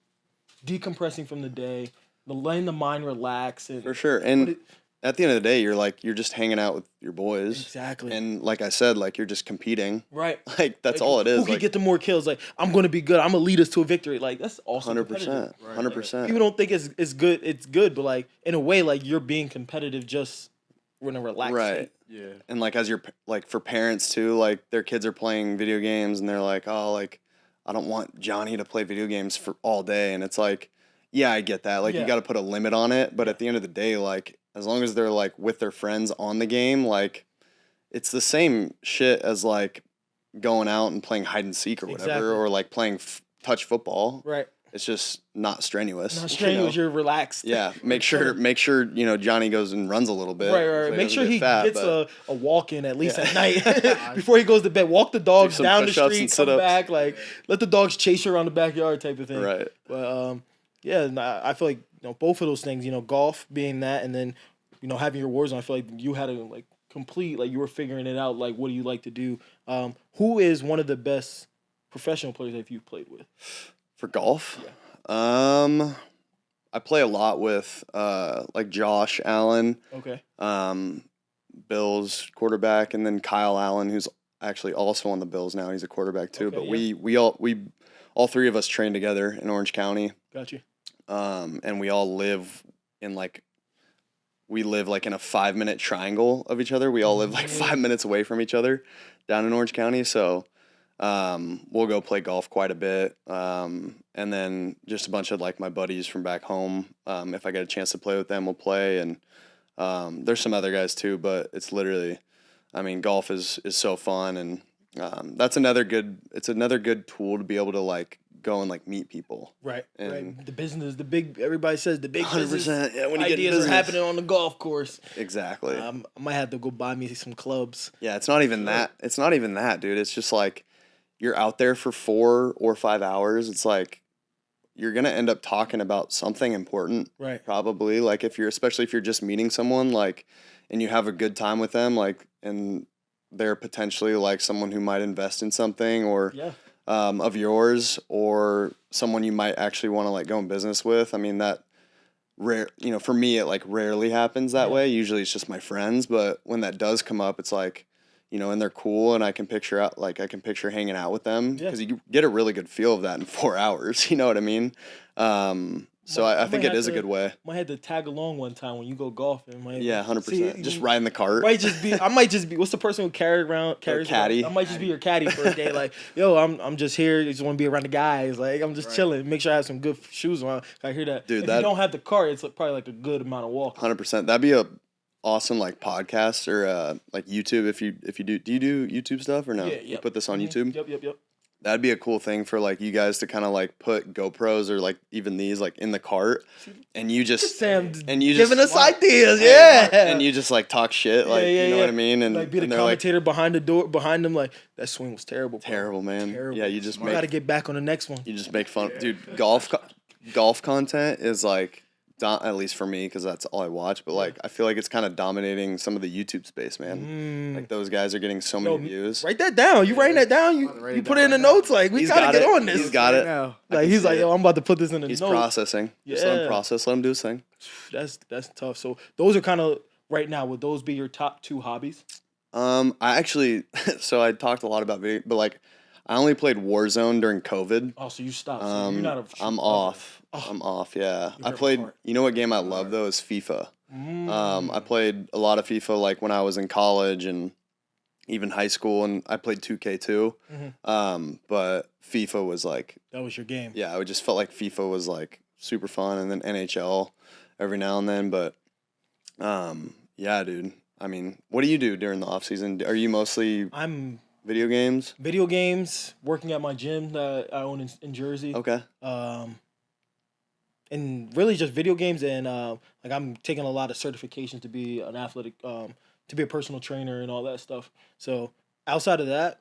D: decompressing from the day, letting the mind relax. And
E: For sure. And at the end of the day, you're just hanging out with your boys.
D: Exactly.
E: And like I said, like you're just competing.
D: Right.
E: Like that's
D: Like,
E: all it is.
D: Who can
E: Like
D: get the more kills? Like, I'm going to be good. I'm going to lead us to a victory. Like, that's also
E: 100%. 100%.
D: People don't think it's good. It's good, but like in a way, like you're being competitive just in a relaxed
E: Right.
D: state.
F: Yeah.
E: And like as you're like for parents too, like their kids are playing video games and they're like, oh, like I don't want Johnny to play video games for all day. And it's like, yeah, I get that. Like
D: Yeah.
E: you got to put a limit on it. But at the end of the day, like as long as they're like with their friends on the game, like it's the same shit as like going out and playing hide and seek or whatever,
D: Exactly.
E: or like playing touch football.
D: Right.
E: It's just not strenuous.
D: Not
E: you
D: strenuous.
E: know?
D: You're relaxed.
E: Yeah, make sure Johnny goes and runs a little bit.
D: Right.
E: so
D: Make
E: doesn't
D: sure
E: get
D: he
E: fat,
D: gets
E: but-
D: a walk in at least
E: Yeah.
D: at night before he goes to bed. Walk the dogs
E: some
D: down the
E: push-ups
D: street,
E: and
D: come
E: sit-ups.
D: back. Like let the dogs chase you around the backyard type of thing.
E: Right.
D: But yeah, I feel like both of those things. Golf being that, and then having your Warzone. I feel like you had to like complete. Like you were figuring it out. Like what do you like to do? Who is one of the best professional players that you've played with?
E: For golf? Yeah. I play a lot with like Josh Allen,
D: Okay.
E: Bills quarterback, and then Kyle Allen, who's actually also on the Bills now. He's a quarterback too.
D: Okay,
E: but
D: yeah.
E: we all 3 of us train together in Orange County.
D: Got you.
E: And we all live in like in a 5-minute triangle of each other. We all live like 5 minutes away from each other down in Orange County. So we'll go play golf quite a bit. And then just a bunch of like my buddies from back home. If I get a chance to play with them, we'll play. And there's some other guys too, but it's literally, golf is so fun. And that's another good tool to be able to like go and like meet people.
D: Right.
E: And-
D: Right. The business, everybody says the big
E: 100%,
D: business
E: yeah, when you get in
D: ideas are
E: business.
D: happening on the golf course.
E: Exactly.
D: I might have to go buy me some clubs.
E: Yeah, it's not even that. It's not even that, dude. It's just like you're out there for 4 or 5 hours. It's like you're gonna end up talking about something important,
D: Right.
E: probably. Like especially if you're just meeting someone, like, and you have a good time with them, like, and they're potentially like someone who might invest in something or
D: Yeah.
E: of yours, or someone you might actually want to like go in business with. That rare, for me, it like rarely happens that way. Usually it's just my friends, but when that does come up, it's like, and they're cool, and I can picture hanging out with them because you get a really good feel of that in 4 hours. You know what I mean? So I think it is a good way.
D: Might have to tag along one time when you go golfing.
E: 100%. Just riding the cart.
D: I might just be. What's the person who carries
E: caddy.
D: I might just be your caddy for a day. Like, yo, I'm just here. Just want to be around the guys. Like, I'm just chilling. Make sure I have some good shoes on. I hear that. Dude, if you don't have the cart, it's probably like a good amount of walking.
E: 100%. That'd be a awesome like podcast or like YouTube if you do you do YouTube stuff or no?
D: Yeah,
E: you put this on YouTube?
D: Yep.
E: That'd be a cool thing for like you guys to kind of like put GoPros or like even these like in the cart, and you just
D: giving us ideas,
E: and you just like talk shit, like you know what I mean, and
D: like be the commentator behind the door behind them, like that swing was terrible,
E: man.
D: Terrible.
E: Yeah, you just
D: got to get back on the next one.
E: You just make fun, dude. Golf content is like. At least for me, because that's all I watch. But like, I feel like it's kind of dominating some of the YouTube space, man. Like those guys are getting so many views.
D: Write that down. You writing that down? You put it in the notes. Like we gotta get on this.
E: He's got it. Now.
D: Like he's like, yo, I'm about to put this in the notes.
E: He's processing. Just let him process. Let him do his thing.
D: That's tough. So those are kind of right now. Would those be your top 2 hobbies?
E: I actually. So I talked a lot about video, but like, I only played Warzone during COVID.
D: Oh, so you stopped. So you're not
E: I'm off. I'm off, yeah. I played, you know what game I love, though, is FIFA. I played a lot of FIFA, like, when I was in college and even high school, and I played 2K, too. But FIFA was, like...
D: That was your game.
E: Yeah, I just felt like FIFA was, like, super fun, and then NHL every now and then, but, yeah, dude. I mean, what do you do during the off-season? Are you mostly... Video games?
D: Video games, working at my gym that I own in Jersey.
E: Okay.
D: And really just video games, and like I'm taking a lot of certifications to be an athletic, to be a personal trainer and all that stuff. So outside of that,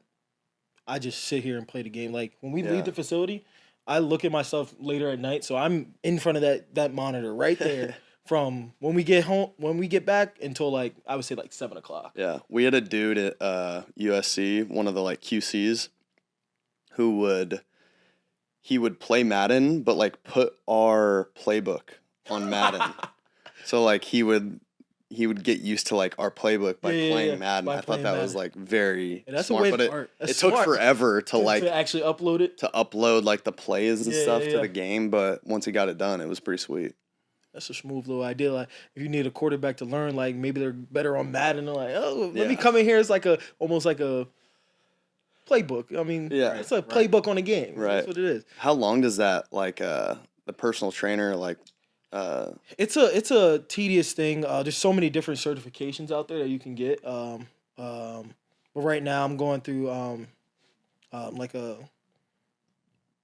D: I just sit here and play the game. Like when we leave the facility, I look at myself later at night. So I'm in front of that monitor right there from when we get back until like I would say like 7 o'clock.
E: Yeah, we had a dude at USC, one of the like QCs, who would play Madden, but like put our playbook on Madden. So like he would get used to like our playbook by playing Madden. I thought that was like very smart, but it took forever to like
D: actually upload it.
E: To upload like the plays and stuff to the game, but once he got it done, it was pretty sweet.
D: That's a smooth little idea. Like if you need a quarterback to learn, like maybe they're better on Madden. They're like, let me come in here. It's like almost like a playbook. I mean, it's a playbook on a game.
E: Right.
D: That's what it is.
E: How long does that like the personal trainer like?
D: It's a tedious thing. There's so many different certifications out there that you can get. But right now I'm going through like a.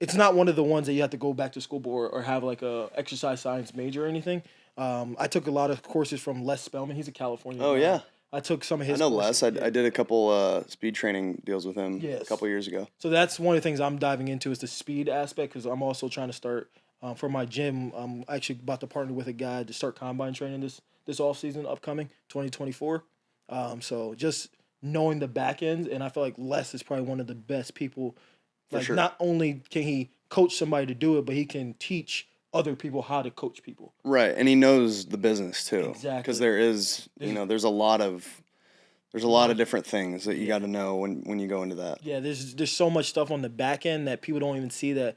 D: It's not one of the ones that you have to go back to school or have like a exercise science major or anything. I took a lot of courses from Les Spellman. He's a California guy.
E: Yeah.
D: I took some of his.
E: I know
D: courses.
E: Les. I did a couple speed training deals with him a couple years ago.
D: So that's one of the things I'm diving into is the speed aspect because I'm also trying to start for my gym. I'm actually about to partner with a guy to start combine training this off season upcoming 2024. So just knowing the back ends, and I feel like Les is probably one of the best people. Like not only can he coach somebody to do it, but he can teach other people how to coach people. Right,
E: and he knows the business too.
D: Exactly.
E: Because there is, there's a lot of different things that you got to know when you go into that.
D: Yeah, there's so much stuff on the back end that people don't even see that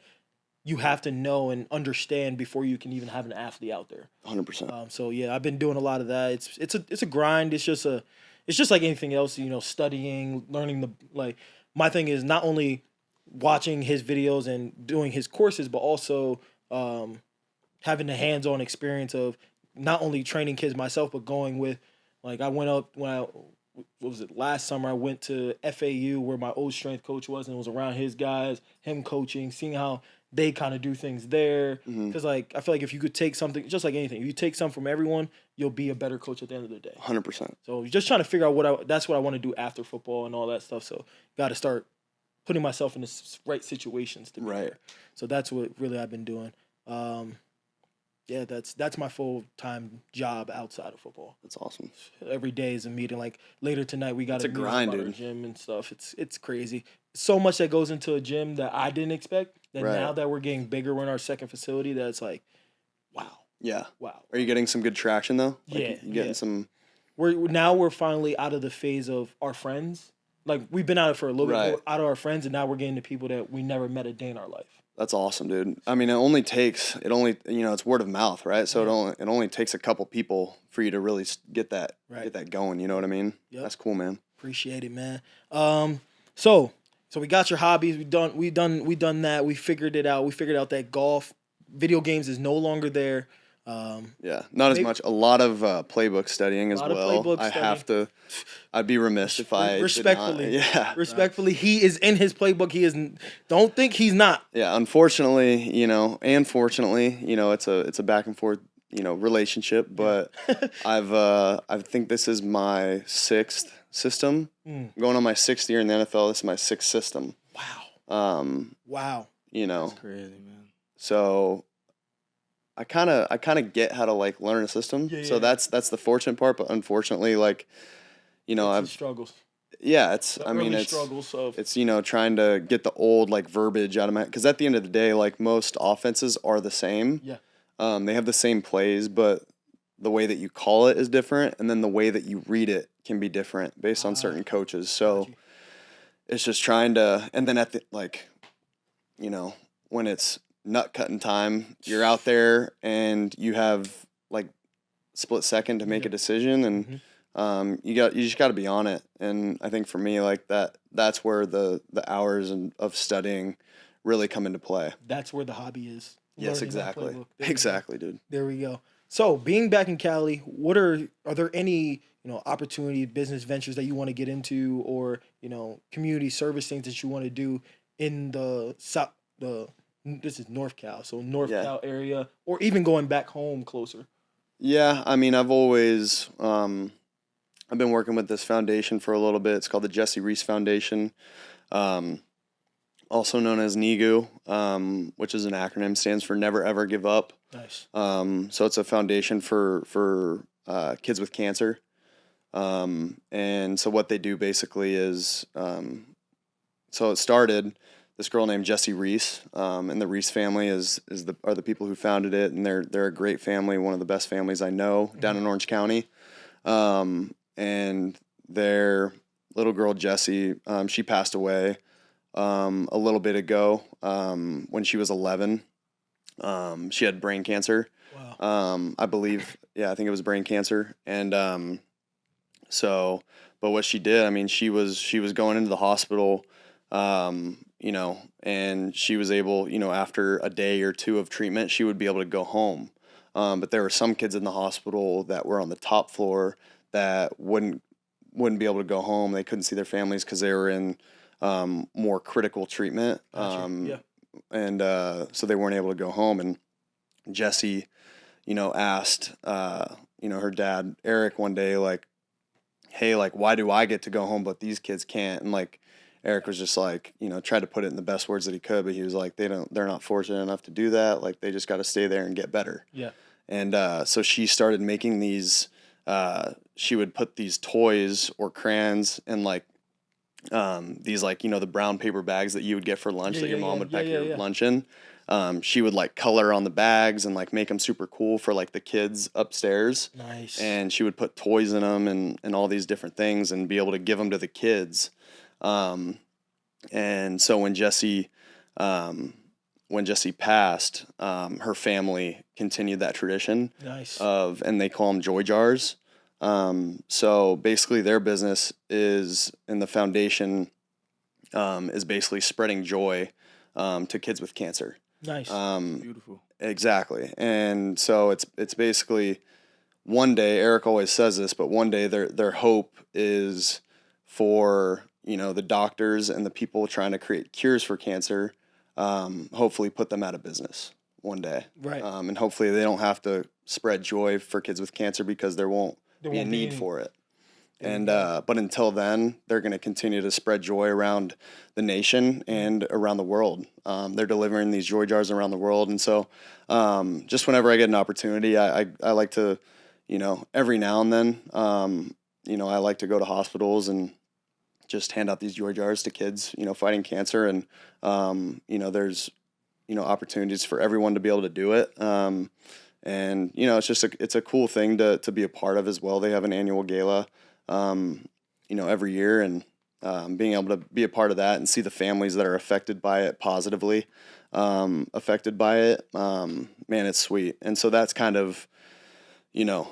D: you have to know and understand before you can even have an athlete out there.
E: 100%.
D: So yeah, I've been doing a lot of that. It's a grind. It's just like anything else. Studying, learning my thing is not only watching his videos and doing his courses, but also having the hands-on experience of not only training kids myself, but going with, like I went up last summer I went to FAU where my old strength coach was and was around his guys, him coaching, seeing how they kind of do things there. Because I feel like if you could take something, just like anything, if you take something from everyone, you'll be a better coach at the end of the day.
E: 100%.
D: So just trying to figure out that's what I want to do after football and all that stuff. So got to start putting myself in the right situations to be there. So that's what really I've been doing. That's my full-time job outside of football.
E: That's awesome.
D: Every day is a meeting. Like later tonight, we got
E: to grind,
D: our gym and stuff. It's crazy. So much that goes into a gym that I didn't expect. That now that we're getting bigger, we're in our second facility. That's like, wow.
E: Yeah.
D: Wow.
E: Are you getting some good traction though? Like,
D: Yeah,
E: you getting
D: yeah.
E: some.
D: We're finally out of the phase of our friends. Like we've been out of it for a little bit,
E: Right.
D: but out of our friends, and now we're getting to people that we never met a day in our life.
E: That's awesome, dude. I mean, it's word of mouth, right? So it only takes a couple people for you to really get that going. You know what I mean?
D: Yep.
E: That's cool, man.
D: Appreciate it, man. So we got your hobbies. We done that. We figured it out. We figured out that golf, video games is no longer there.
E: Yeah, not as much. A lot of playbook studying as
D: lot of
E: well.
D: playbook
E: I
D: studying.
E: have to. I'd be remiss if I
D: Respectfully,
E: did not. Yeah,
D: respectfully, he is in his playbook. He is. Don't think he's not.
E: yeah. Unfortunately, and fortunately, it's a back and forth, relationship. But I think this is my sixth system. I'm going on my sixth year in the NFL. This is my sixth system.
D: Wow.
E: Wow.
C: Crazy, man.
E: So I kind of get how to like learn a system.
D: Yeah,
E: so
D: yeah.
E: that's the fortunate part, but unfortunately, like,
D: It's struggles.
E: yeah,
D: Early struggles of
E: it's trying to get the old like verbiage out of my, because at the end of the day, like most offenses are the same.
D: Yeah.
E: They have the same plays, but the way that you call it is different, and then the way that you read it can be different based on certain coaches. So
D: you.
E: it's just trying to, and then at the when it's nut cutting time, you're out there and you have like split second to make a decision, and you just got to be on it. And I think for me, like that's where the hours of studying really come into play.
D: That's where the hobby is.
E: Yes,
D: Learning that
E: exactly.
D: playbook. There we go.
E: Exactly, dude.
D: There we go. So, being back in Cali, are there any opportunity business ventures that you want to get into, or community service things that you want to do in the south? This is North Cal, so North Cal area, or even going back home closer.
E: Yeah, I mean, I've always I've been working with this foundation for a little bit. It's called the Jesse Reese Foundation, also known as NEGU, which is an acronym, stands for Never Ever Give Up.
D: Nice.
E: So it's a foundation for kids with cancer, and so what they do basically is, so it started. This girl named Jesse Reese, and the Reese family are the people who founded it, and they're a great family, one of the best families I know down in Orange County. And their little girl Jessie, she passed away a little bit ago when she was 11. She had brain cancer.
D: Wow.
E: I believe, I think it was brain cancer, and but what she did, I mean, she was going into the hospital. And she was able, after a day or two of treatment, she would be able to go home. But there were some kids in the hospital that were on the top floor that wouldn't be able to go home. They couldn't see their families because they were in more critical treatment.
D: Gotcha.
E: And so they weren't able to go home. And Jesse, asked, her dad, Eric, one day, like, hey, like, why do I get to go home but these kids can't? And like, Eric was just like, tried to put it in the best words that he could, but he was like, they're not fortunate enough to do that. Like, they just got to stay there and get better.
D: Yeah.
E: And so she started making these, she would put these toys or crayons in like these, like, the brown paper bags that you would get for lunch that your mom would pack your lunch in. She would like color on the bags and like make them super cool for like the kids upstairs.
D: Nice.
E: And she would put toys in them and all these different things and be able to give them to the kids. And so when Jesse passed, her family continued that tradition.
D: Nice.
E: And they call them joy jars. So basically their business is, in the foundation, is basically spreading joy, to kids with cancer.
D: Nice.
C: Beautiful.
E: Exactly. And so it's basically, one day, Eric always says this, but one day their hope is for, the doctors and the people trying to create cures for cancer, hopefully put them out of business one day.
D: Right.
E: And hopefully they don't have to spread joy for kids with cancer because there won't be a need for it. And but until then, they're going to continue to spread joy around the nation and around the world. They're delivering these joy jars around the world. And so just whenever I get an opportunity, I like to, every now and then, I like to go to hospitals and just hand out these joy jars to kids, fighting cancer. And, there's, opportunities for everyone to be able to do it. And, you know, it's a cool thing to be a part of as well. They have an annual gala, you know, every year, and being able to be a part of that and see the families that are affected by it positively, affected by it, man, it's sweet. And so that's kind of, you know,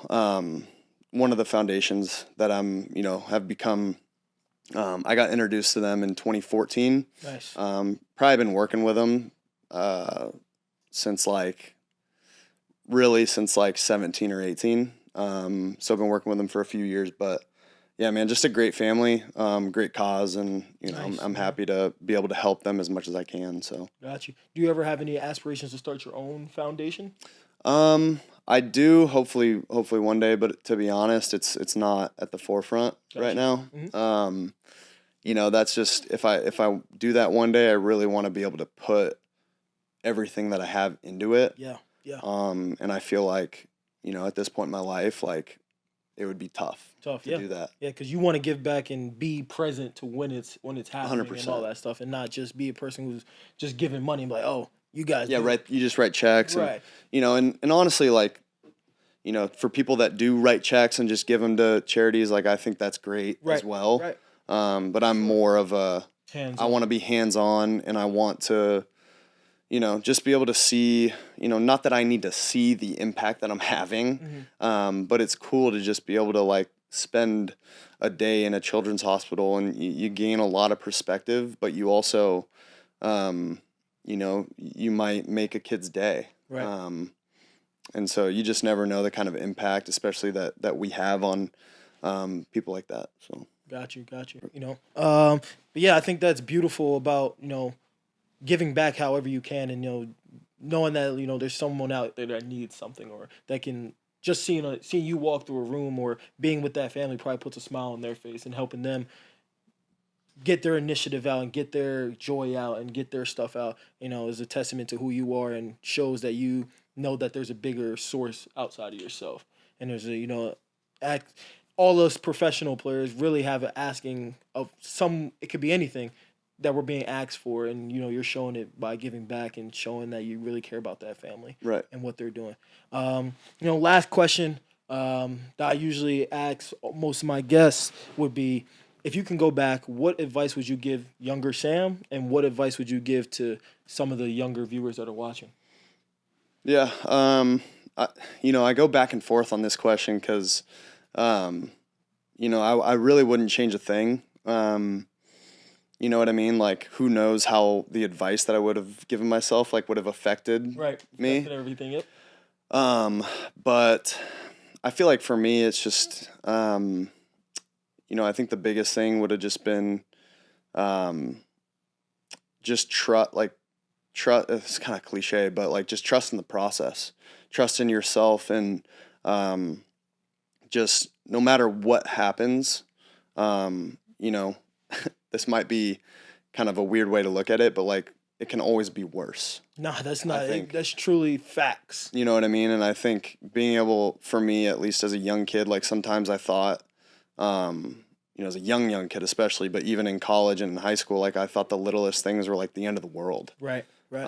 E: one of the foundations that you know, have become. I got introduced to them in 2014.
D: Nice.
E: Probably been working with them since like 17 or 18. So I've been working with them for a few years, but yeah, man, just a great family, great cause, and you know,
D: Nice.
E: I'm happy to be able to help them as much as I can. So
D: Got you. Do you ever have any aspirations to start your own foundation?
E: I do hopefully one day, but to be honest, it's not at the forefront right now.
D: Mhm.
E: You know, that's just if I do that one day, I really want to be able to put everything that I have into it.
D: Yeah. Yeah.
E: And I feel like, you know, at this point in my life, like it would be tough to
D: Yeah.
E: do that.
D: Yeah, because you want to give back and be present to when it's happening and
E: 100%.
D: all that stuff, and not just be a person who's just giving money and be like, oh, you guys.
E: Yeah,
D: do
E: right.
D: it.
E: You just write checks,
D: Right.
E: and you know, and honestly, like, you know, for people that do write checks and just give them to charities, like I think that's great
D: Right.
E: as well.
D: Right.
E: But I'm more of a
D: Hands.
E: I want to be hands on, and I want to, you know, just be able to see, you know, not that I need to see the impact that I'm having, but it's cool to just be able to like spend a day in a children's hospital, and you gain a lot of perspective, but you also, you know, you might make a kid's day.
D: Right.
E: And so you just never know the kind of impact, especially that we have on people like that. So
D: Got you. You know, but yeah, I think that's beautiful about, you know, giving back however you can, and you know, knowing that, you know, there's someone out there that needs something, or that can just seeing you walk through a room or being with that family probably puts a smile on their face, and helping them get their initiative out and get their joy out and get their stuff out, you know, is a testament to who you are, and shows that you know that there's a bigger source outside of yourself. And there's a, you know, all us professional players really have an asking of some, it could be anything that we're being asked for, and you know, you're showing it by giving back and showing that you really care about that family,
E: right.
D: and what they're doing. You know, last question that I usually ask most of my guests would be, if you can go back, what advice would you give younger Sam, and what advice would you give to some of the younger viewers that are watching?
E: Yeah. You know, I go back and forth on this question because, you know, I really wouldn't change a thing. You know what I mean? Like, who knows how the advice that I would have given myself, like, would have affected me.
D: Affected everything. Yep.
E: But I feel like for me, it's just, you know, I think the biggest thing would have just been, just trust. It's kind of cliche, but like just trust in the process, trust in yourself, and just no matter what happens, you know, this might be kind of a weird way to look at it, but like it can always be worse.
D: No, that's not.
E: think-
D: That's truly facts.
E: You know what I mean? And I think being able, for me at least as a young kid, like sometimes I thought, you know, as a young kid especially, but even in college and in high school, like I thought the littlest things were like the end of the world.
D: Right. Right.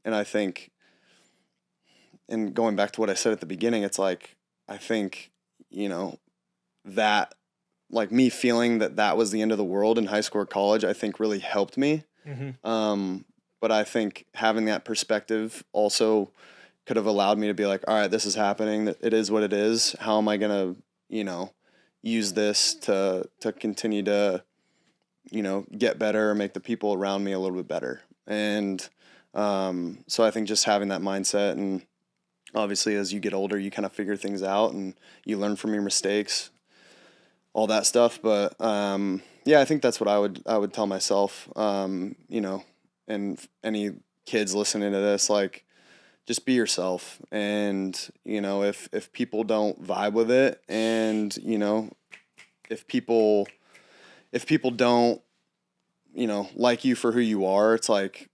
E: And I think, and going back to what I said at the beginning, it's like, I think, you know, that, like me feeling that was the end of the world in high school or college, I think really helped me. But I think having that perspective also could have allowed me to be like, all right, this is happening. It is what it is. How am I going to, you know, use this to continue to, you know, get better or make the people around me a little bit better. And so I think just having that mindset, and obviously as you get older, you kind of figure things out and you learn from your mistakes, all that stuff. But yeah, I think that's what I would tell myself, you know, and any kids listening to this, like, just be yourself. And, you know, if people don't vibe with it, and, you know, if people don't, you know, like you for who you are, it's like,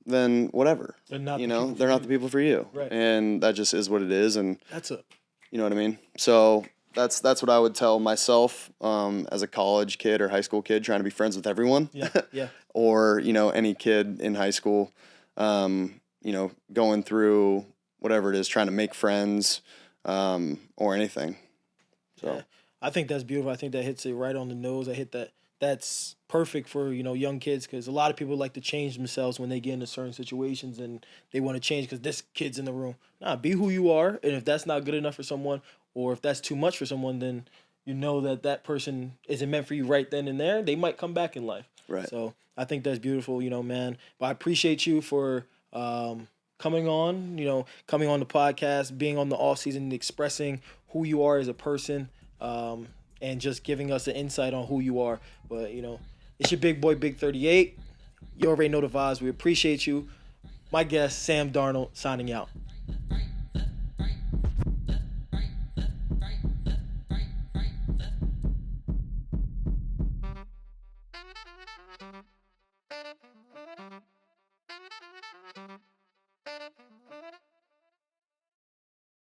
E: then whatever.
D: They're not
E: you
D: the
E: know,
D: people
E: they're
D: for
E: not
D: you.
E: the people for you.
D: Right.
E: And that just is what it is. And
D: That's it.
E: you know what I mean? So that's what I would tell myself, as a college kid or high school kid trying to be friends with everyone.
D: Yeah. Yeah.
E: Or, you know, any kid in high school, you know, going through, whatever it is, trying to make friends or anything. So.
D: Yeah. I think that's beautiful. I think that hits it right on the nose. I hit that. That's perfect for, young kids, because a lot of people like to change themselves when they get into certain situations and they want to change because this kid's in the room. Nah, be who you are. And if that's not good enough for someone, or if that's too much for someone, then you know that person isn't meant for you right then and there. They might come back in life.
E: Right.
D: So I think that's beautiful, man. But I appreciate you for coming on the podcast, being on the off season, expressing who you are as a person. And just giving us an insight on who you are. But, it's your big boy, Big 38. You already know the vibes. We appreciate you. My guest, Sam Darnold, signing out.